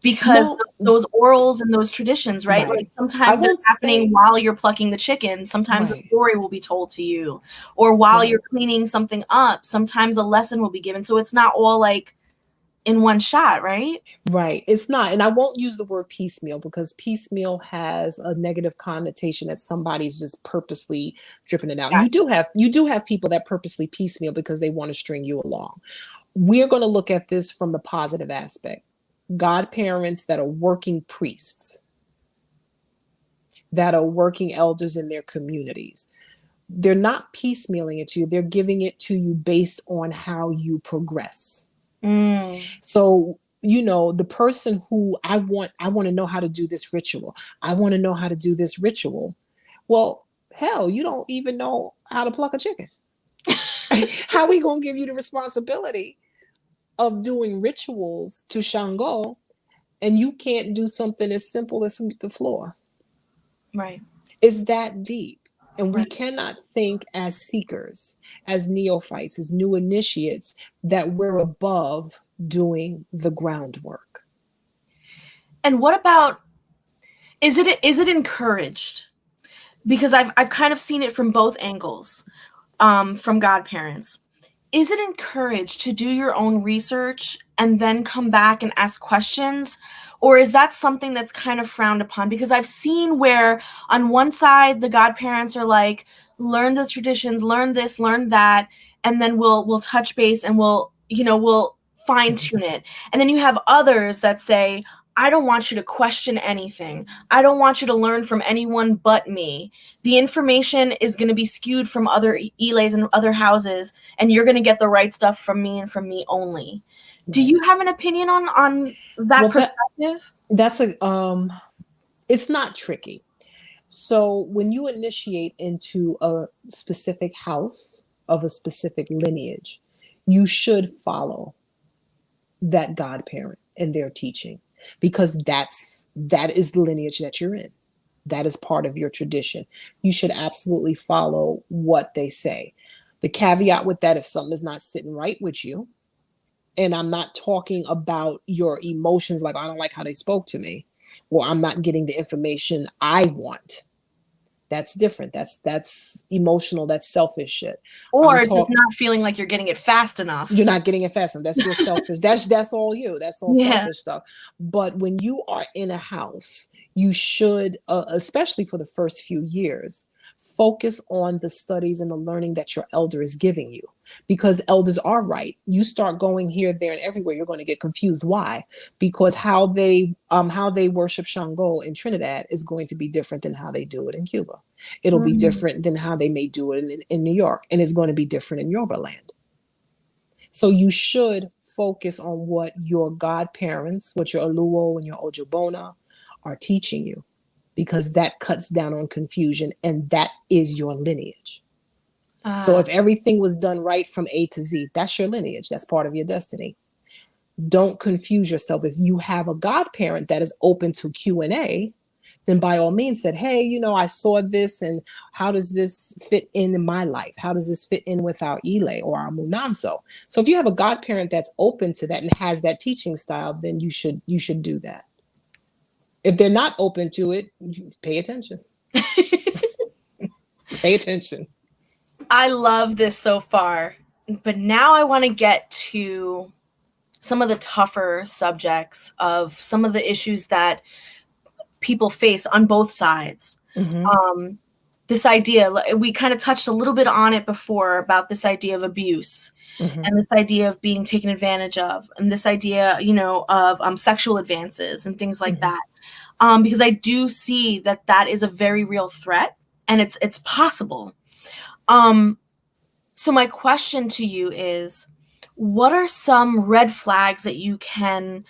because of those orals and those traditions, right? Like sometimes they're happening while you're plucking the chicken. Sometimes a story will be told to you, or while you're cleaning something up. Sometimes a lesson will be given. So it's not all like in one shot, right? Right. It's not. And I won't use the word piecemeal, because piecemeal has a negative connotation that somebody's just purposely dripping it out. Gotcha. You do have people that purposely piecemeal because they want to string you along. We're going to look at this from the positive aspect. Godparents that are working priests, that are working elders in their communities. they're not piecemealing it to you. They're giving it to you based on how you progress. So, you know, the person who I want to know how to do this ritual. I want to know how to do this ritual. Well, hell, you don't even know how to pluck a chicken. How are we going to give you the responsibility of doing rituals to Shango and you can't do something as simple as sweep the floor? Right. It's that deep. And we Right. cannot think as seekers, as neophytes, as new initiates, that we're above doing the groundwork. And what about, is it encouraged? Because I've kind of seen it from both angles, from godparents. Is it encouraged to do your own research and then come back and ask questions? Or is that something that's kind of frowned upon? Because I've seen where on one side the godparents are like, learn the traditions, learn this, learn that, and then we'll touch base and we'll fine tune it. And then you have others that say, I don't want you to question anything. I don't want you to learn from anyone but me. The information is going to be skewed from other elays and other houses, and you're going to get the right stuff from me and from me only. Do you have an opinion on that perspective? That's it's not tricky. So when you initiate into a specific house of a specific lineage, you should follow that godparent and their teaching, because that is the lineage that you're in. That is part of your tradition. You should absolutely follow what they say. The caveat with that, if something is not sitting right with you, and I'm not talking about your emotions, like I don't like how they spoke to me, or I'm not getting the information I want. That's different. That's emotional. That's selfish shit. Or just not feeling like you're getting it fast enough. You're not getting it fast enough. That's your selfish. That's all you. That's all selfish stuff. But when you are in a house, you should, especially for the first few years, focus on the studies and the learning that your elder is giving you, because elders are right. You start going here, there, and everywhere, you're going to get confused. Why? Because how they worship Shango in Trinidad is going to be different than how they do it in Cuba. It'll be different than how they may do it in New York, and it's going to be different in Yoruba land. So you should focus on what your godparents, what your Aluo and your Ojibona are teaching you, because that cuts down on confusion, and that is your lineage. So if everything was done right from A to Z, that's your lineage. That's part of your destiny. Don't confuse yourself. If you have a godparent that is open to Q&A, then by all means said, hey, you know, I saw this, and how does this fit in my life? How does this fit in with our Ile or our Munanso? So if you have a godparent that's open to that and has that teaching style, then you should do that. If they're not open to it, pay attention. Pay attention. I love this so far, but now I want to get to some of the tougher subjects of some of the issues that people face on both sides. This idea, we kind of touched a little bit on it before, about this idea of abuse and this idea of being taken advantage of, and this idea, you know, of sexual advances and things like that. Because I do see that that is a very real threat, and it's possible. So my question to you is, what are some red flags that you can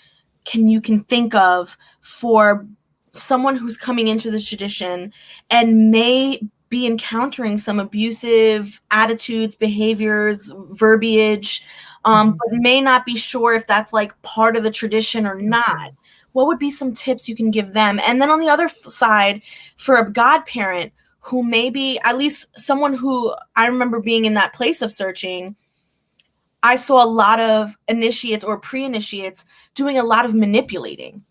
think of for someone who's coming into this tradition and may be encountering some abusive attitudes, behaviors, verbiage, but may not be sure if that's like part of the tradition or not? What would be some tips you can give them? And then on the other side, for a godparent who may be, at least someone who, I remember being in that place of searching, I saw a lot of initiates or pre-initiates doing a lot of manipulating,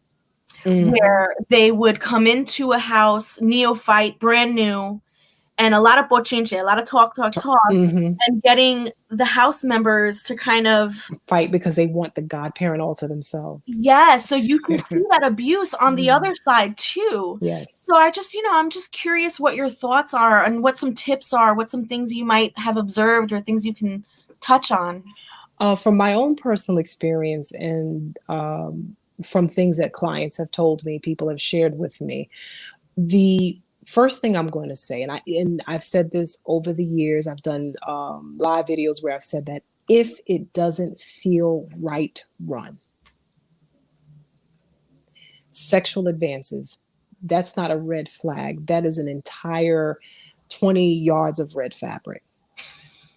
where they would come into a house, neophyte, brand new, and a lot of bochinche, a lot of talk, and getting the house members to kind of fight because they want the godparent all to themselves. Yeah, so you can see that abuse on the other side too. Yes. So I just, I'm just curious what your thoughts are and what some tips are, what some things you might have observed or things you can touch on. From my own personal experience, and from things that clients have told me, people have shared with me, the First thing I'm going to say, and I've said this over the years, I've done live videos where I've said that if it doesn't feel right, run. Sexual advances, that's not a red flag. That is an entire 20 yards of red fabric.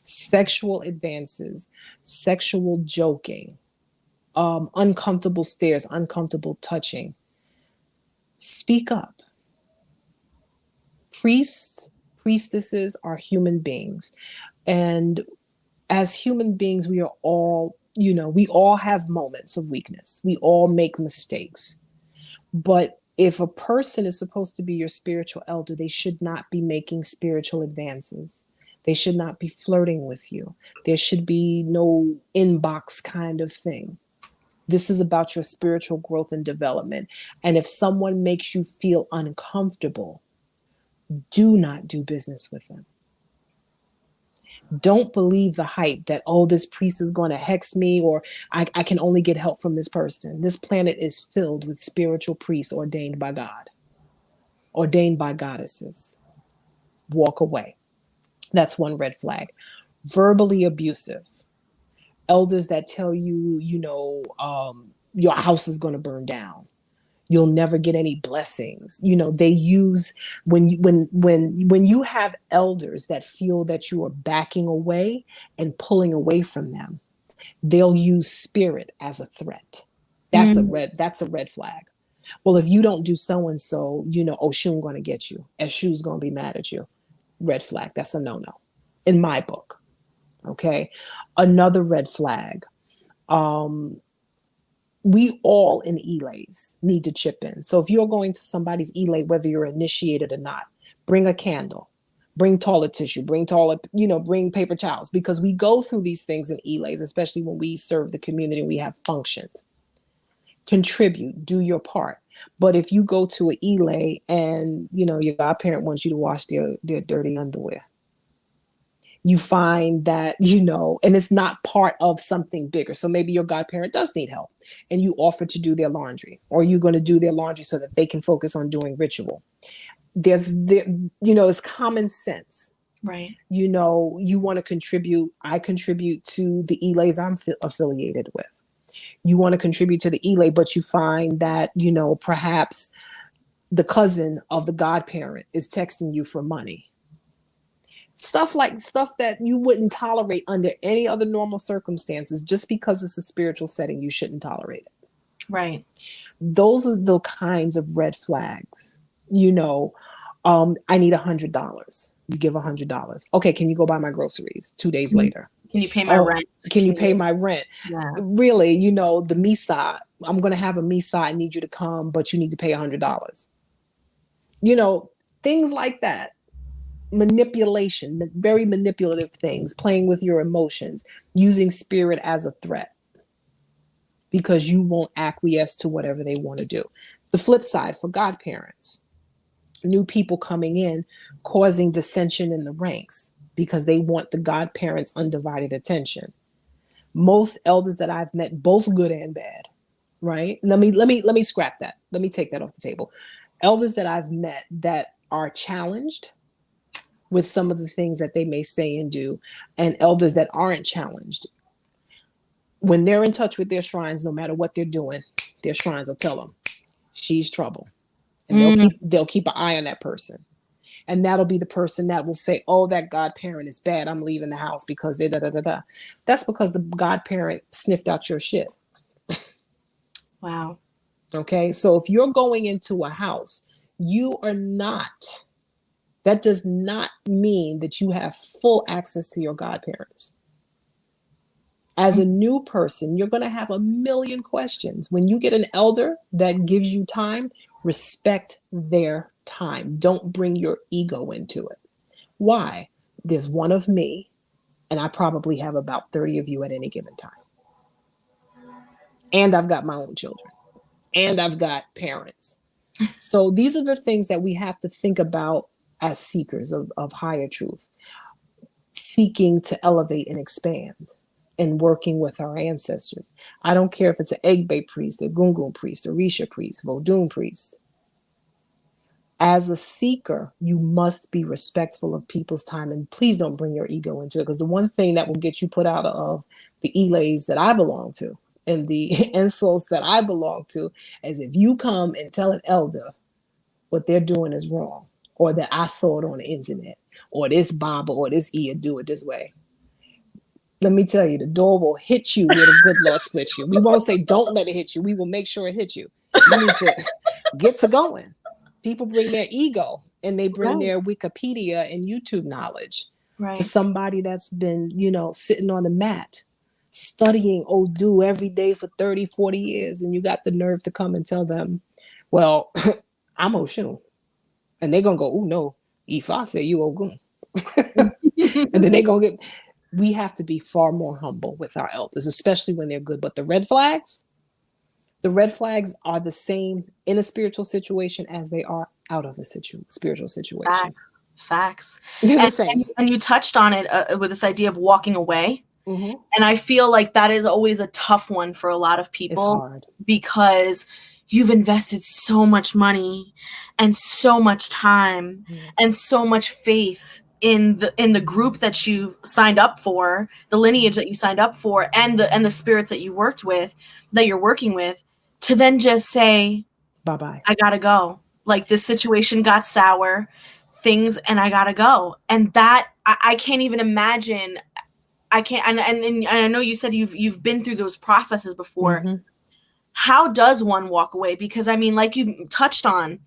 Sexual advances, sexual joking, uncomfortable stares, uncomfortable touching. Speak up. Priests, priestesses are human beings. And as human beings, we are all, we all have moments of weakness. We all make mistakes. But if a person is supposed to be your spiritual elder, they should not be making spiritual advances. They should not be flirting with you. There should be no inbox kind of thing. This is about your spiritual growth and development. And if someone makes you feel uncomfortable, do not do business with them. Don't believe the hype that, oh, this priest is going to hex me, or I can only get help from this person. This planet is filled with spiritual priests ordained by God, ordained by goddesses. Walk away. That's one red flag. Verbally abusive. Elders that tell you, your house is going to burn down. You'll never get any blessings. They use, when you have elders that feel that you are backing away and pulling away from them, they'll use spirit as a threat. That's a red flag. Well, if you don't do so and so, Oshun going to get you. Eshu's going to be mad at you. Red flag. That's a no-no in my book. Okay. Another red flag. We all in elays need to chip in. So if you're going to somebody's elay, whether you're initiated or not, bring a candle, bring toilet tissue, bring paper towels, because we go through these things in elays, especially when we serve the community and we have functions. Contribute, do your part. But if you go to an elay and, your godparent wants you to wash their dirty underwear, you find that, and it's not part of something bigger. So maybe your godparent does need help and you offer to do their laundry, or you're going to do their laundry so that they can focus on doing ritual. It's common sense. Right. You want to contribute. I contribute to the elays I'm affiliated with. You want to contribute to the elay, but you find that, perhaps the cousin of the godparent is texting you for money. Stuff that you wouldn't tolerate under any other normal circumstances. Just because it's a spiritual setting, you shouldn't tolerate it. Right. Those are the kinds of red flags. I need $100. You give $100. Okay, can you go buy my groceries 2 days later? Can you pay my rent? Can you pay my rent? Yeah. Really, the Misa, I'm going to have a Misa. I need you to come, but you need to pay $100. Things like that. Manipulation, very manipulative things, playing with your emotions, using spirit as a threat because you won't acquiesce to whatever they want to do. The flip side for godparents, new people coming in, causing dissension in the ranks because they want the godparents' undivided attention. Most elders that I've met, both good and bad, right? Let me scrap that. Let me take that off the table. Elders that I've met that are challenged with some of the things that they may say and do, and elders that aren't challenged. When they're in touch with their shrines, no matter what they're doing, their shrines will tell them, she's trouble. And they'll keep an eye on that person. And that'll be the person that will say, oh, that godparent is bad. I'm leaving the house because they da-da-da-da. That's because the godparent sniffed out your shit. Wow. Okay. So if you're going into a house, that does not mean that you have full access to your godparents. As a new person, you're going to have a million questions. When you get an elder that gives you time, respect their time. Don't bring your ego into it. Why? There's one of me, and I probably have about 30 of you at any given time. And I've got my own children, and I've got parents. So these are the things that we have to think about as seekers of higher truth, seeking to elevate and expand and working with our ancestors. I don't care if it's an Egbe priest, a Gungun priest, a Risha priest, Vodun priest. As a seeker, you must be respectful of people's time, and please don't bring your ego into it. Because the one thing that will get you put out of the elays that I belong to and the insults that I belong to is if you come and tell an elder what they're doing is wrong, or that I saw it on the internet, or this Bible or this ear do it this way. Let me tell you, the door will hit you where the good Lord split you. We won't say don't let it hit you. We will make sure it hits you. You need to get to going. People bring their ego and they bring Right. their Wikipedia and YouTube knowledge to Right. somebody that's been, sitting on the mat studying Odu every day for 30, 40 years. And you got the nerve to come and tell them, well, I'm Oshun. And they're going to go, oh, no, Ifa say you Ogun. And then they're going to get, we have to be far more humble with our elders, especially when they're good. But the red flags are the same in a spiritual situation as they are out of a spiritual situation. Facts. They're the And, same. and you touched on it with this idea of walking away. Mm-hmm. And I feel like that is always a tough one for a lot of people. It's hard. Because you've invested so much money and so much time and so much faith in the group that you signed up for, the lineage that you signed up for, and the spirits that you're working with, to then just say, bye-bye, I gotta go. Like, this situation got sour, and I gotta go. And that I can't even imagine. I can't, and I know you said you've been through those processes before. Mm-hmm. How does one walk away? Because I mean, like you touched on,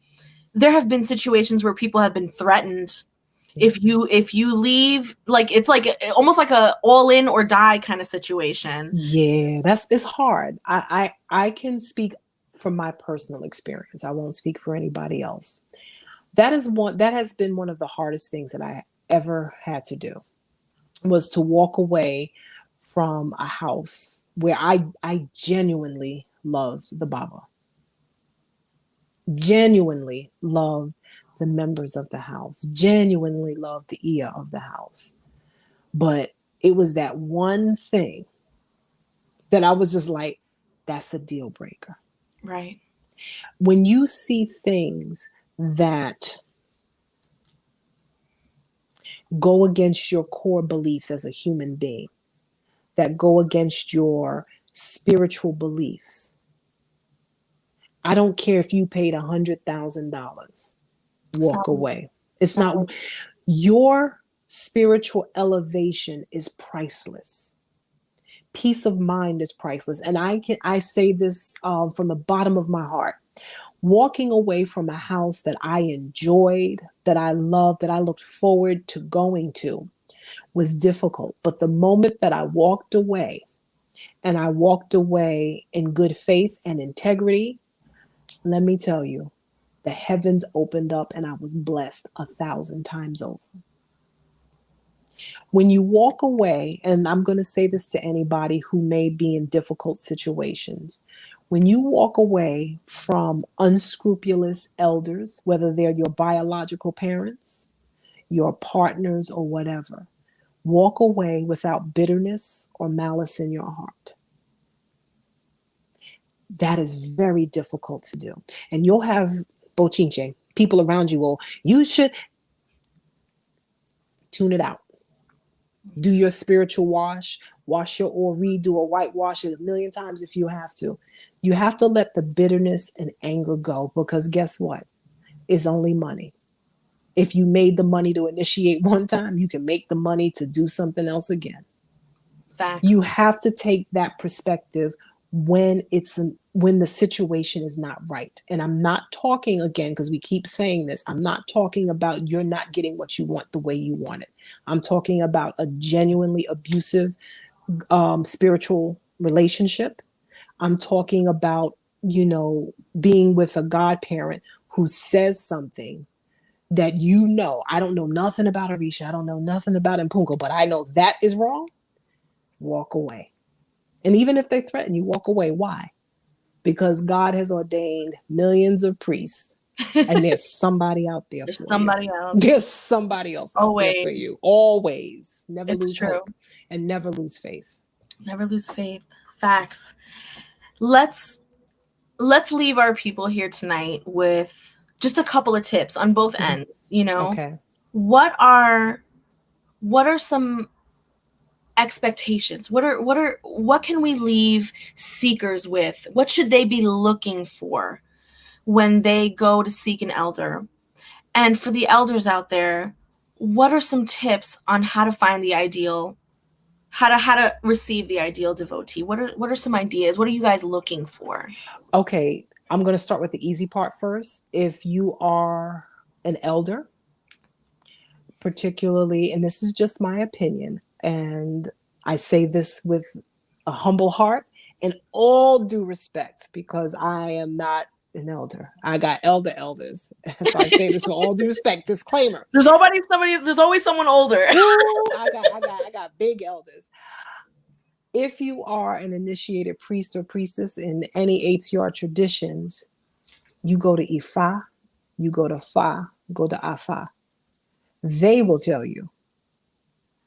there have been situations where people have been threatened. If you leave, like, it's like almost like a all in or die kind of situation. Yeah, it's hard. I can speak from my personal experience. I won't speak for anybody else. That has been one of the hardest things that I ever had to do, was to walk away from a house where I genuinely loved the Baba, genuinely loved the members of the house, genuinely loved the ear of the house. But it was that one thing that I was just like, that's a deal breaker. Right. When you see things that go against your core beliefs as a human being, that go against your spiritual beliefs, I don't care if you paid $100,000, walk away. It's not, your spiritual elevation is priceless. Peace of mind is priceless. And I say this from the bottom of my heart. Walking away from a house that I enjoyed, that I loved, that I looked forward to going to, was difficult. But the moment that I walked away, and I walked away in good faith and integrity, let me tell you, the heavens opened up and I was blessed 1,000 times over. When you walk away, and I'm going to say this to anybody who may be in difficult situations, when you walk away from unscrupulous elders, whether they're your biological parents, your partners, or whatever, walk away without bitterness or malice in your heart. That is very difficult to do. And you'll have bochinche, people around you will, you should tune it out. Do your spiritual wash your ori, do a whitewash it 1,000,000 times if you have to. You have to let the bitterness and anger go, because guess what? It's only money. If you made the money to initiate one time, you can make the money to do something else again. Fact. You have to take that perspective when the situation is not right. And I'm not talking, again, because we keep saying this, I'm not talking about you're not getting what you want the way you want it. I'm talking about a genuinely abusive spiritual relationship. I'm talking about, being with a godparent who says something that, I don't know nothing about Olorisha, I don't know nothing about Mpunko, but I know that is wrong. Walk away. And even if they threaten you, walk away. Why? Because God has ordained millions of priests, and there's somebody out there There's for somebody you. else. There's somebody else out there for you. Always. Never It's lose true. hope and never lose faith. Never lose faith. Facts. Let's leave our people here tonight with just a couple of tips on both ends, you know. Okay. What are some expectations? What can we leave seekers with? What should they be looking for when they go to seek an elder? And for the elders out there, what are some tips on how to find the ideal, how to receive the ideal devotee? What are some ideas? What are you guys looking for? Okay, I'm going to start with the easy part first. If you are an elder, particularly, and this is just my opinion, and I say this with a humble heart and all due respect, because I am not an elder. I got elders. So I say this with all due respect. Disclaimer. There's always someone older. Ooh, I got big elders. If you are an initiated priest or priestess in any ATR traditions, you go to Ifa, you go to Fa, go to Afa. They will tell you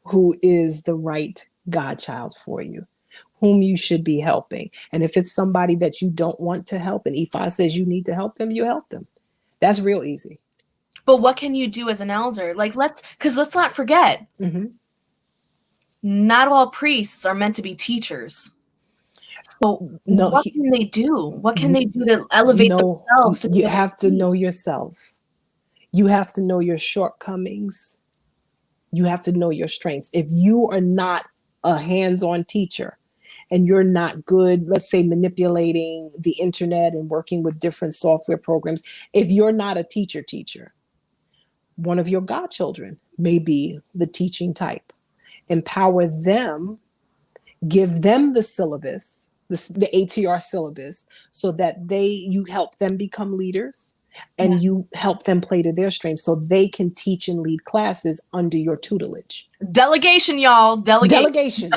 who is the right godchild for you, whom you should be helping. And if it's somebody that you don't want to help, and Ifa says you need to help them, you help them. That's real easy. But what can you do as an elder? Like, let's not forget, not all priests are meant to be teachers. So what can they do? What can they do to elevate themselves? You have to know yourself. You have to know your shortcomings. You have to know your strengths. If you are not a hands-on teacher and you're not good, let's say, manipulating the internet and working with different software programs, if you're not a teacher, one of your godchildren may be the teaching type. Empower them, give them the syllabus, the ATR syllabus, so that you help them become leaders, and you help them play to their strengths so they can teach and lead classes under your tutelage. Delegation, y'all. Delegation.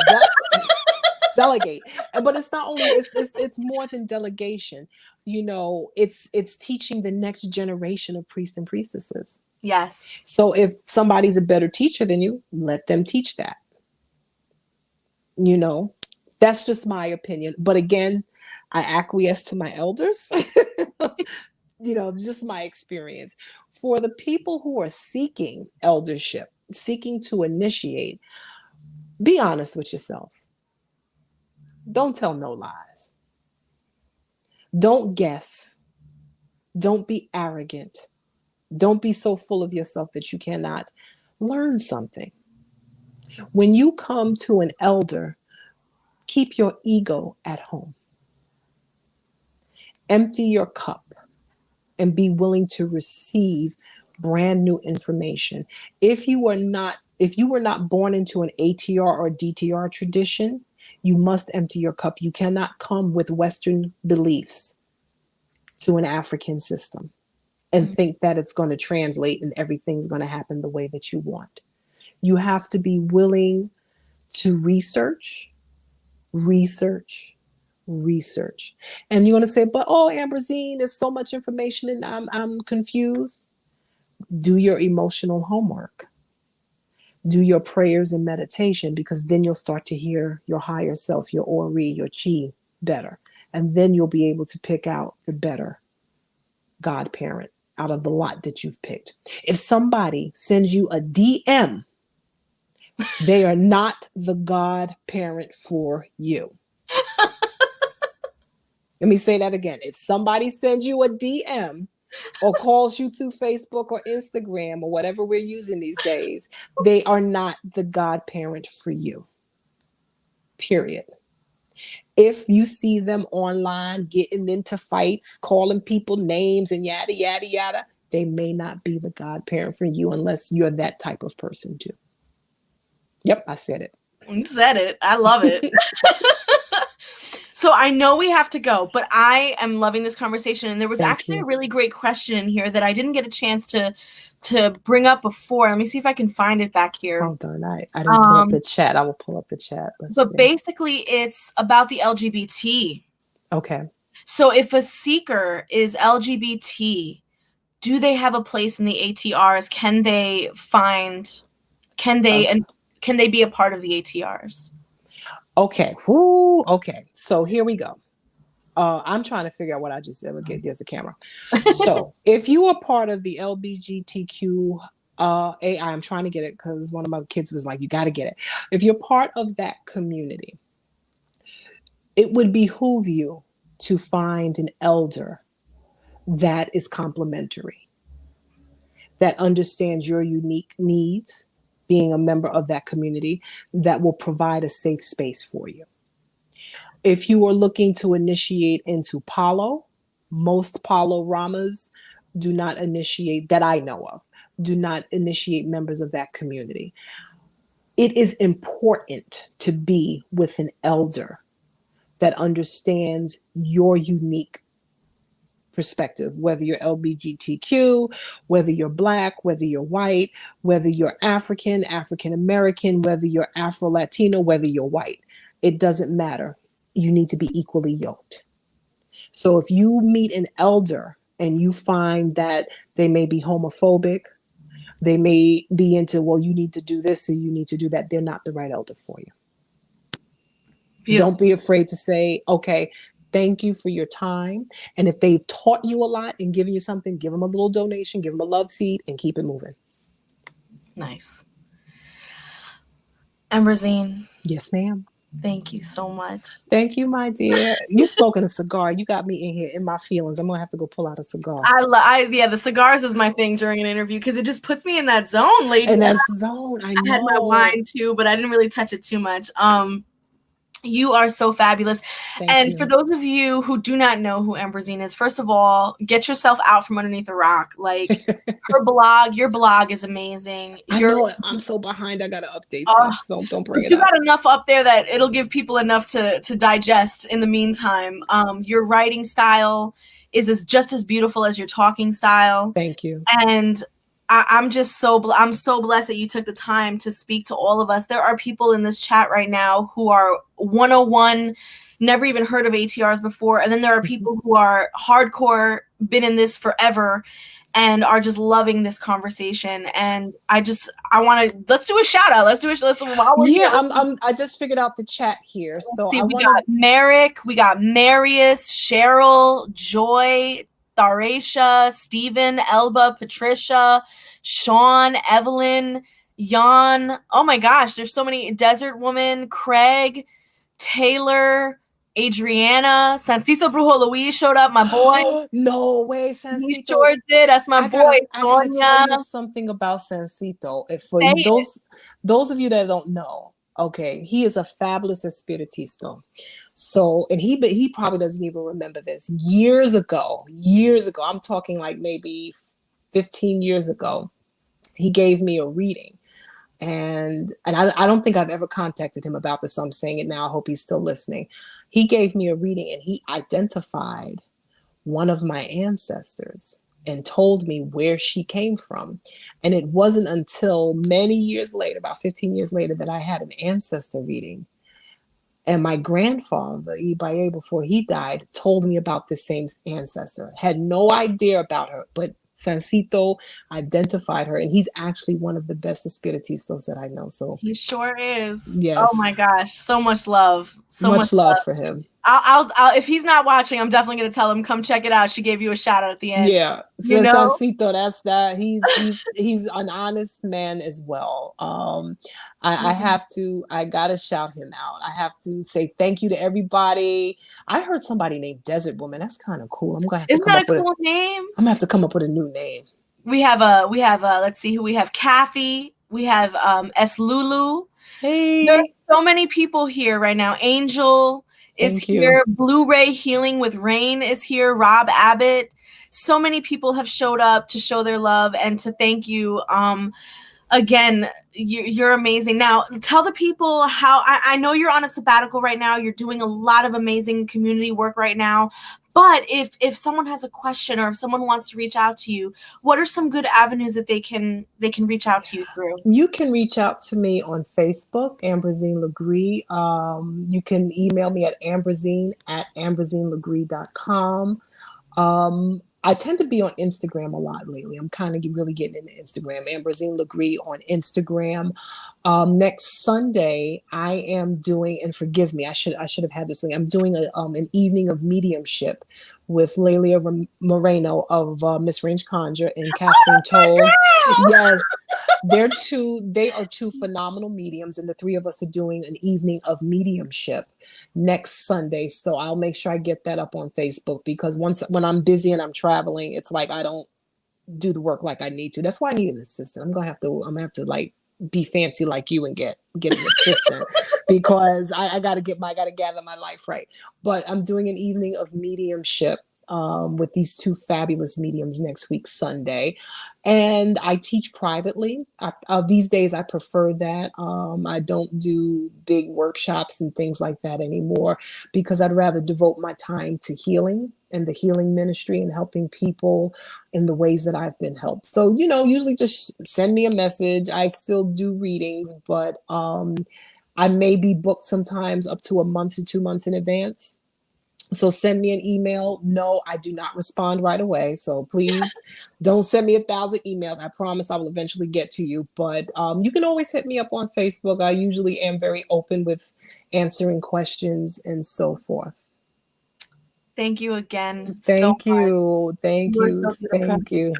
Delegate. But it's not only, it's more than delegation. You know, it's teaching the next generation of priests and priestesses. Yes. So if somebody's a better teacher than you, let them teach that. You know, that's just my opinion. But again, I acquiesce to my elders. You know, just my experience. For the people who are seeking eldership, seeking to initiate, be honest with yourself. Don't tell no lies. Don't guess. Don't be arrogant. Don't be so full of yourself that you cannot learn something. When you come to an elder, keep your ego at home. Empty your cup and be willing to receive brand new information. If you were not born into an ATR or DTR tradition, you must empty your cup. You cannot come with Western beliefs to an African system and think that it's going to translate and everything's going to happen the way that you want. You have to be willing to research. And you're going to say, but Ambrozine, there's so much information and I'm confused. Do your emotional homework. Do your prayers and meditation, because then you'll start to hear your higher self, your Ori, your Chi better. And then you'll be able to pick out the better godparent out of the lot that you've picked. If somebody sends you a DM, they are not the godparent for you. Let me say that again. If somebody sends you a DM or calls you through Facebook or Instagram or whatever we're using these days, they are not the godparent for you. Period. If you see them online getting into fights, calling people names and yada, yada, yada, they may not be the godparent for you unless you're that type of person too. Yep, I said it. You said it. I love it. So I know we have to go, but I am loving this conversation. And there was actually a really great question in here that I didn't get a chance to bring up before. Let me see if I can find it back here. Hold on. I didn't pull up the chat. I will pull up the chat. Let's see. Basically, it's about the LGBT. Okay. So if a seeker is LGBT, do they have a place in the ATRs? Can they be a part of the ATRs? Okay. Woo. Okay. So here we go. I'm trying to figure out what I just said. Okay, there's the camera. So if you are part of the LBGTQ AI, I'm trying to get it because one of my kids was like, you got to get it. If you're part of that community, it would behoove you to find an elder that is complementary, that understands your unique needs, being a member of that community, that will provide a safe space for you. If you are looking to initiate into Palo, most Palo Ramas do not initiate, that I know of, do not initiate members of that community. It is important to be with an elder that understands your unique perspective, whether you're LGBTQ, whether you're Black, whether you're white, whether you're African, African American, whether you're Afro Latino, whether you're white. It doesn't matter. You need to be equally yoked. So if you meet an elder and you find that they may be homophobic, they may be into, well, you need to do this or you need to do that, they're not the right elder for you. Beautiful. Don't be afraid to say, okay, thank you for your time. And if they've taught you a lot and given you something, give them a little donation, give them a love seed, and keep it moving. Nice. Ambrozine. Yes, ma'am. Thank you so much. Thank you, my dear. You smoking a cigar. You got me in here in my feelings. I'm gonna have to go pull out a cigar. Yeah, the cigars is my thing during an interview because it just puts me in that zone, lady. In that zone, I know. I had my wine too, but I didn't really touch it too much. You are so fabulous. And for those of you who do not know who Ambrozine is, first of all, get yourself out from underneath a rock. Like your blog is amazing. I know, I'm so behind. I got to update stuff, so don't bring it up. You got enough up there that it'll give people enough to digest in the meantime. Your writing style is just as beautiful as your talking style. Thank you. And I'm so blessed that you took the time to speak to all of us. There are people in this chat right now who are 101, never even heard of ATRs before. And then there are people who are hardcore, been in this forever, and are just loving this conversation. And let's do a shout out. I just figured out the chat here. So we got Merrick, we got Marius, Cheryl, Joy, Tharesha, Stephen, Elba, Patricia, Sean, Evelyn, Jan. Oh my gosh, there's so many. Desert Woman, Craig, Taylor, Adriana, Sanciso Brujo Luis showed up. My boy. No way, Sancito. He sure did. That's my boy. I gotta tell you something about Sancito. For those of you that don't know, okay, he is a fabulous espiritista. So, and he probably doesn't even remember this. Years ago, I'm talking like maybe 15 years ago, he gave me a reading. And I don't think I've ever contacted him about this, so I'm saying it now. I hope he's still listening. He gave me a reading and he identified one of my ancestors and told me where she came from. And it wasn't until many years later, about 15 years later, that I had an ancestor reading. And my grandfather, Ibaye, before he died, told me about this same ancestor. Had no idea about her, but Sancito identified her, and he's actually one of the best espiritistas that I know. So he sure is. Yes. Oh my gosh, so much love. So much love for him. I'll if he's not watching, I'm definitely gonna tell him, come check it out. She gave you a shout out at the end. Yeah, you know? Sancito, that's that. He's an honest man as well. I gotta shout him out. I have to say thank you to everybody. I heard somebody named Desert Woman. That's kind of cool. I'm gonna have to come up with a cool name. I'm gonna have to come up with a new name. We have let's see who we have. Kathy. We have S Lulu. Hey, there's so many people here right now. Angel is here. Blu-ray Healing with Rain is here. Rob Abbott. So many people have showed up to show their love and to thank you. Again, you're amazing. Now, tell the people how. I know you're on a sabbatical right now. You're doing a lot of amazing community work right now. But if someone has a question or if someone wants to reach out to you, what are some good avenues that they can reach out to you through? You can reach out to me on Facebook, Ambrozine LeGare. You can email me at ambrozine@ambrozinelegare.com. I tend to be on Instagram a lot lately. I'm kind of really getting into Instagram. Ambrozine LeGare on Instagram. Next Sunday, I am doing, and forgive me, I should have had this link. I'm doing an evening of mediumship with Lelia Moreno of Miss Range Conjure and Kathleen Toll. Yes, they are two phenomenal mediums, and the three of us are doing an evening of mediumship next Sunday. So I'll make sure I get that up on Facebook, because when I'm busy and I'm traveling, it's like I don't do the work like I need to. That's why I need an assistant. I'm gonna have to like be fancy like you and get an assistant because I gotta gather my life right. But I'm doing an evening of mediumship with these two fabulous mediums next week, Sunday. And I teach privately. These days, I prefer that. I don't do big workshops and things like that anymore because I'd rather devote my time to healing and the healing ministry and helping people in the ways that I've been helped. So, usually just send me a message. I still do readings, but I may be booked sometimes up to a month to 2 months in advance. So send me an email. No, I do not respond right away. So please don't send me 1,000 emails. I promise I will eventually get to you. But you can always hit me up on Facebook. I usually am very open with answering questions and so forth. Thank you again. Thank so you. much. Thank You are you. so beautiful. Thank you.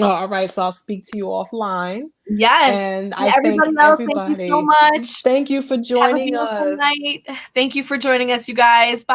All right. So I'll speak to you offline. Yes. And And I thank everybody else, thank you so everybody. much. Thank you for Have a joining beautiful us. night. Thank you for joining us, you guys. Bye.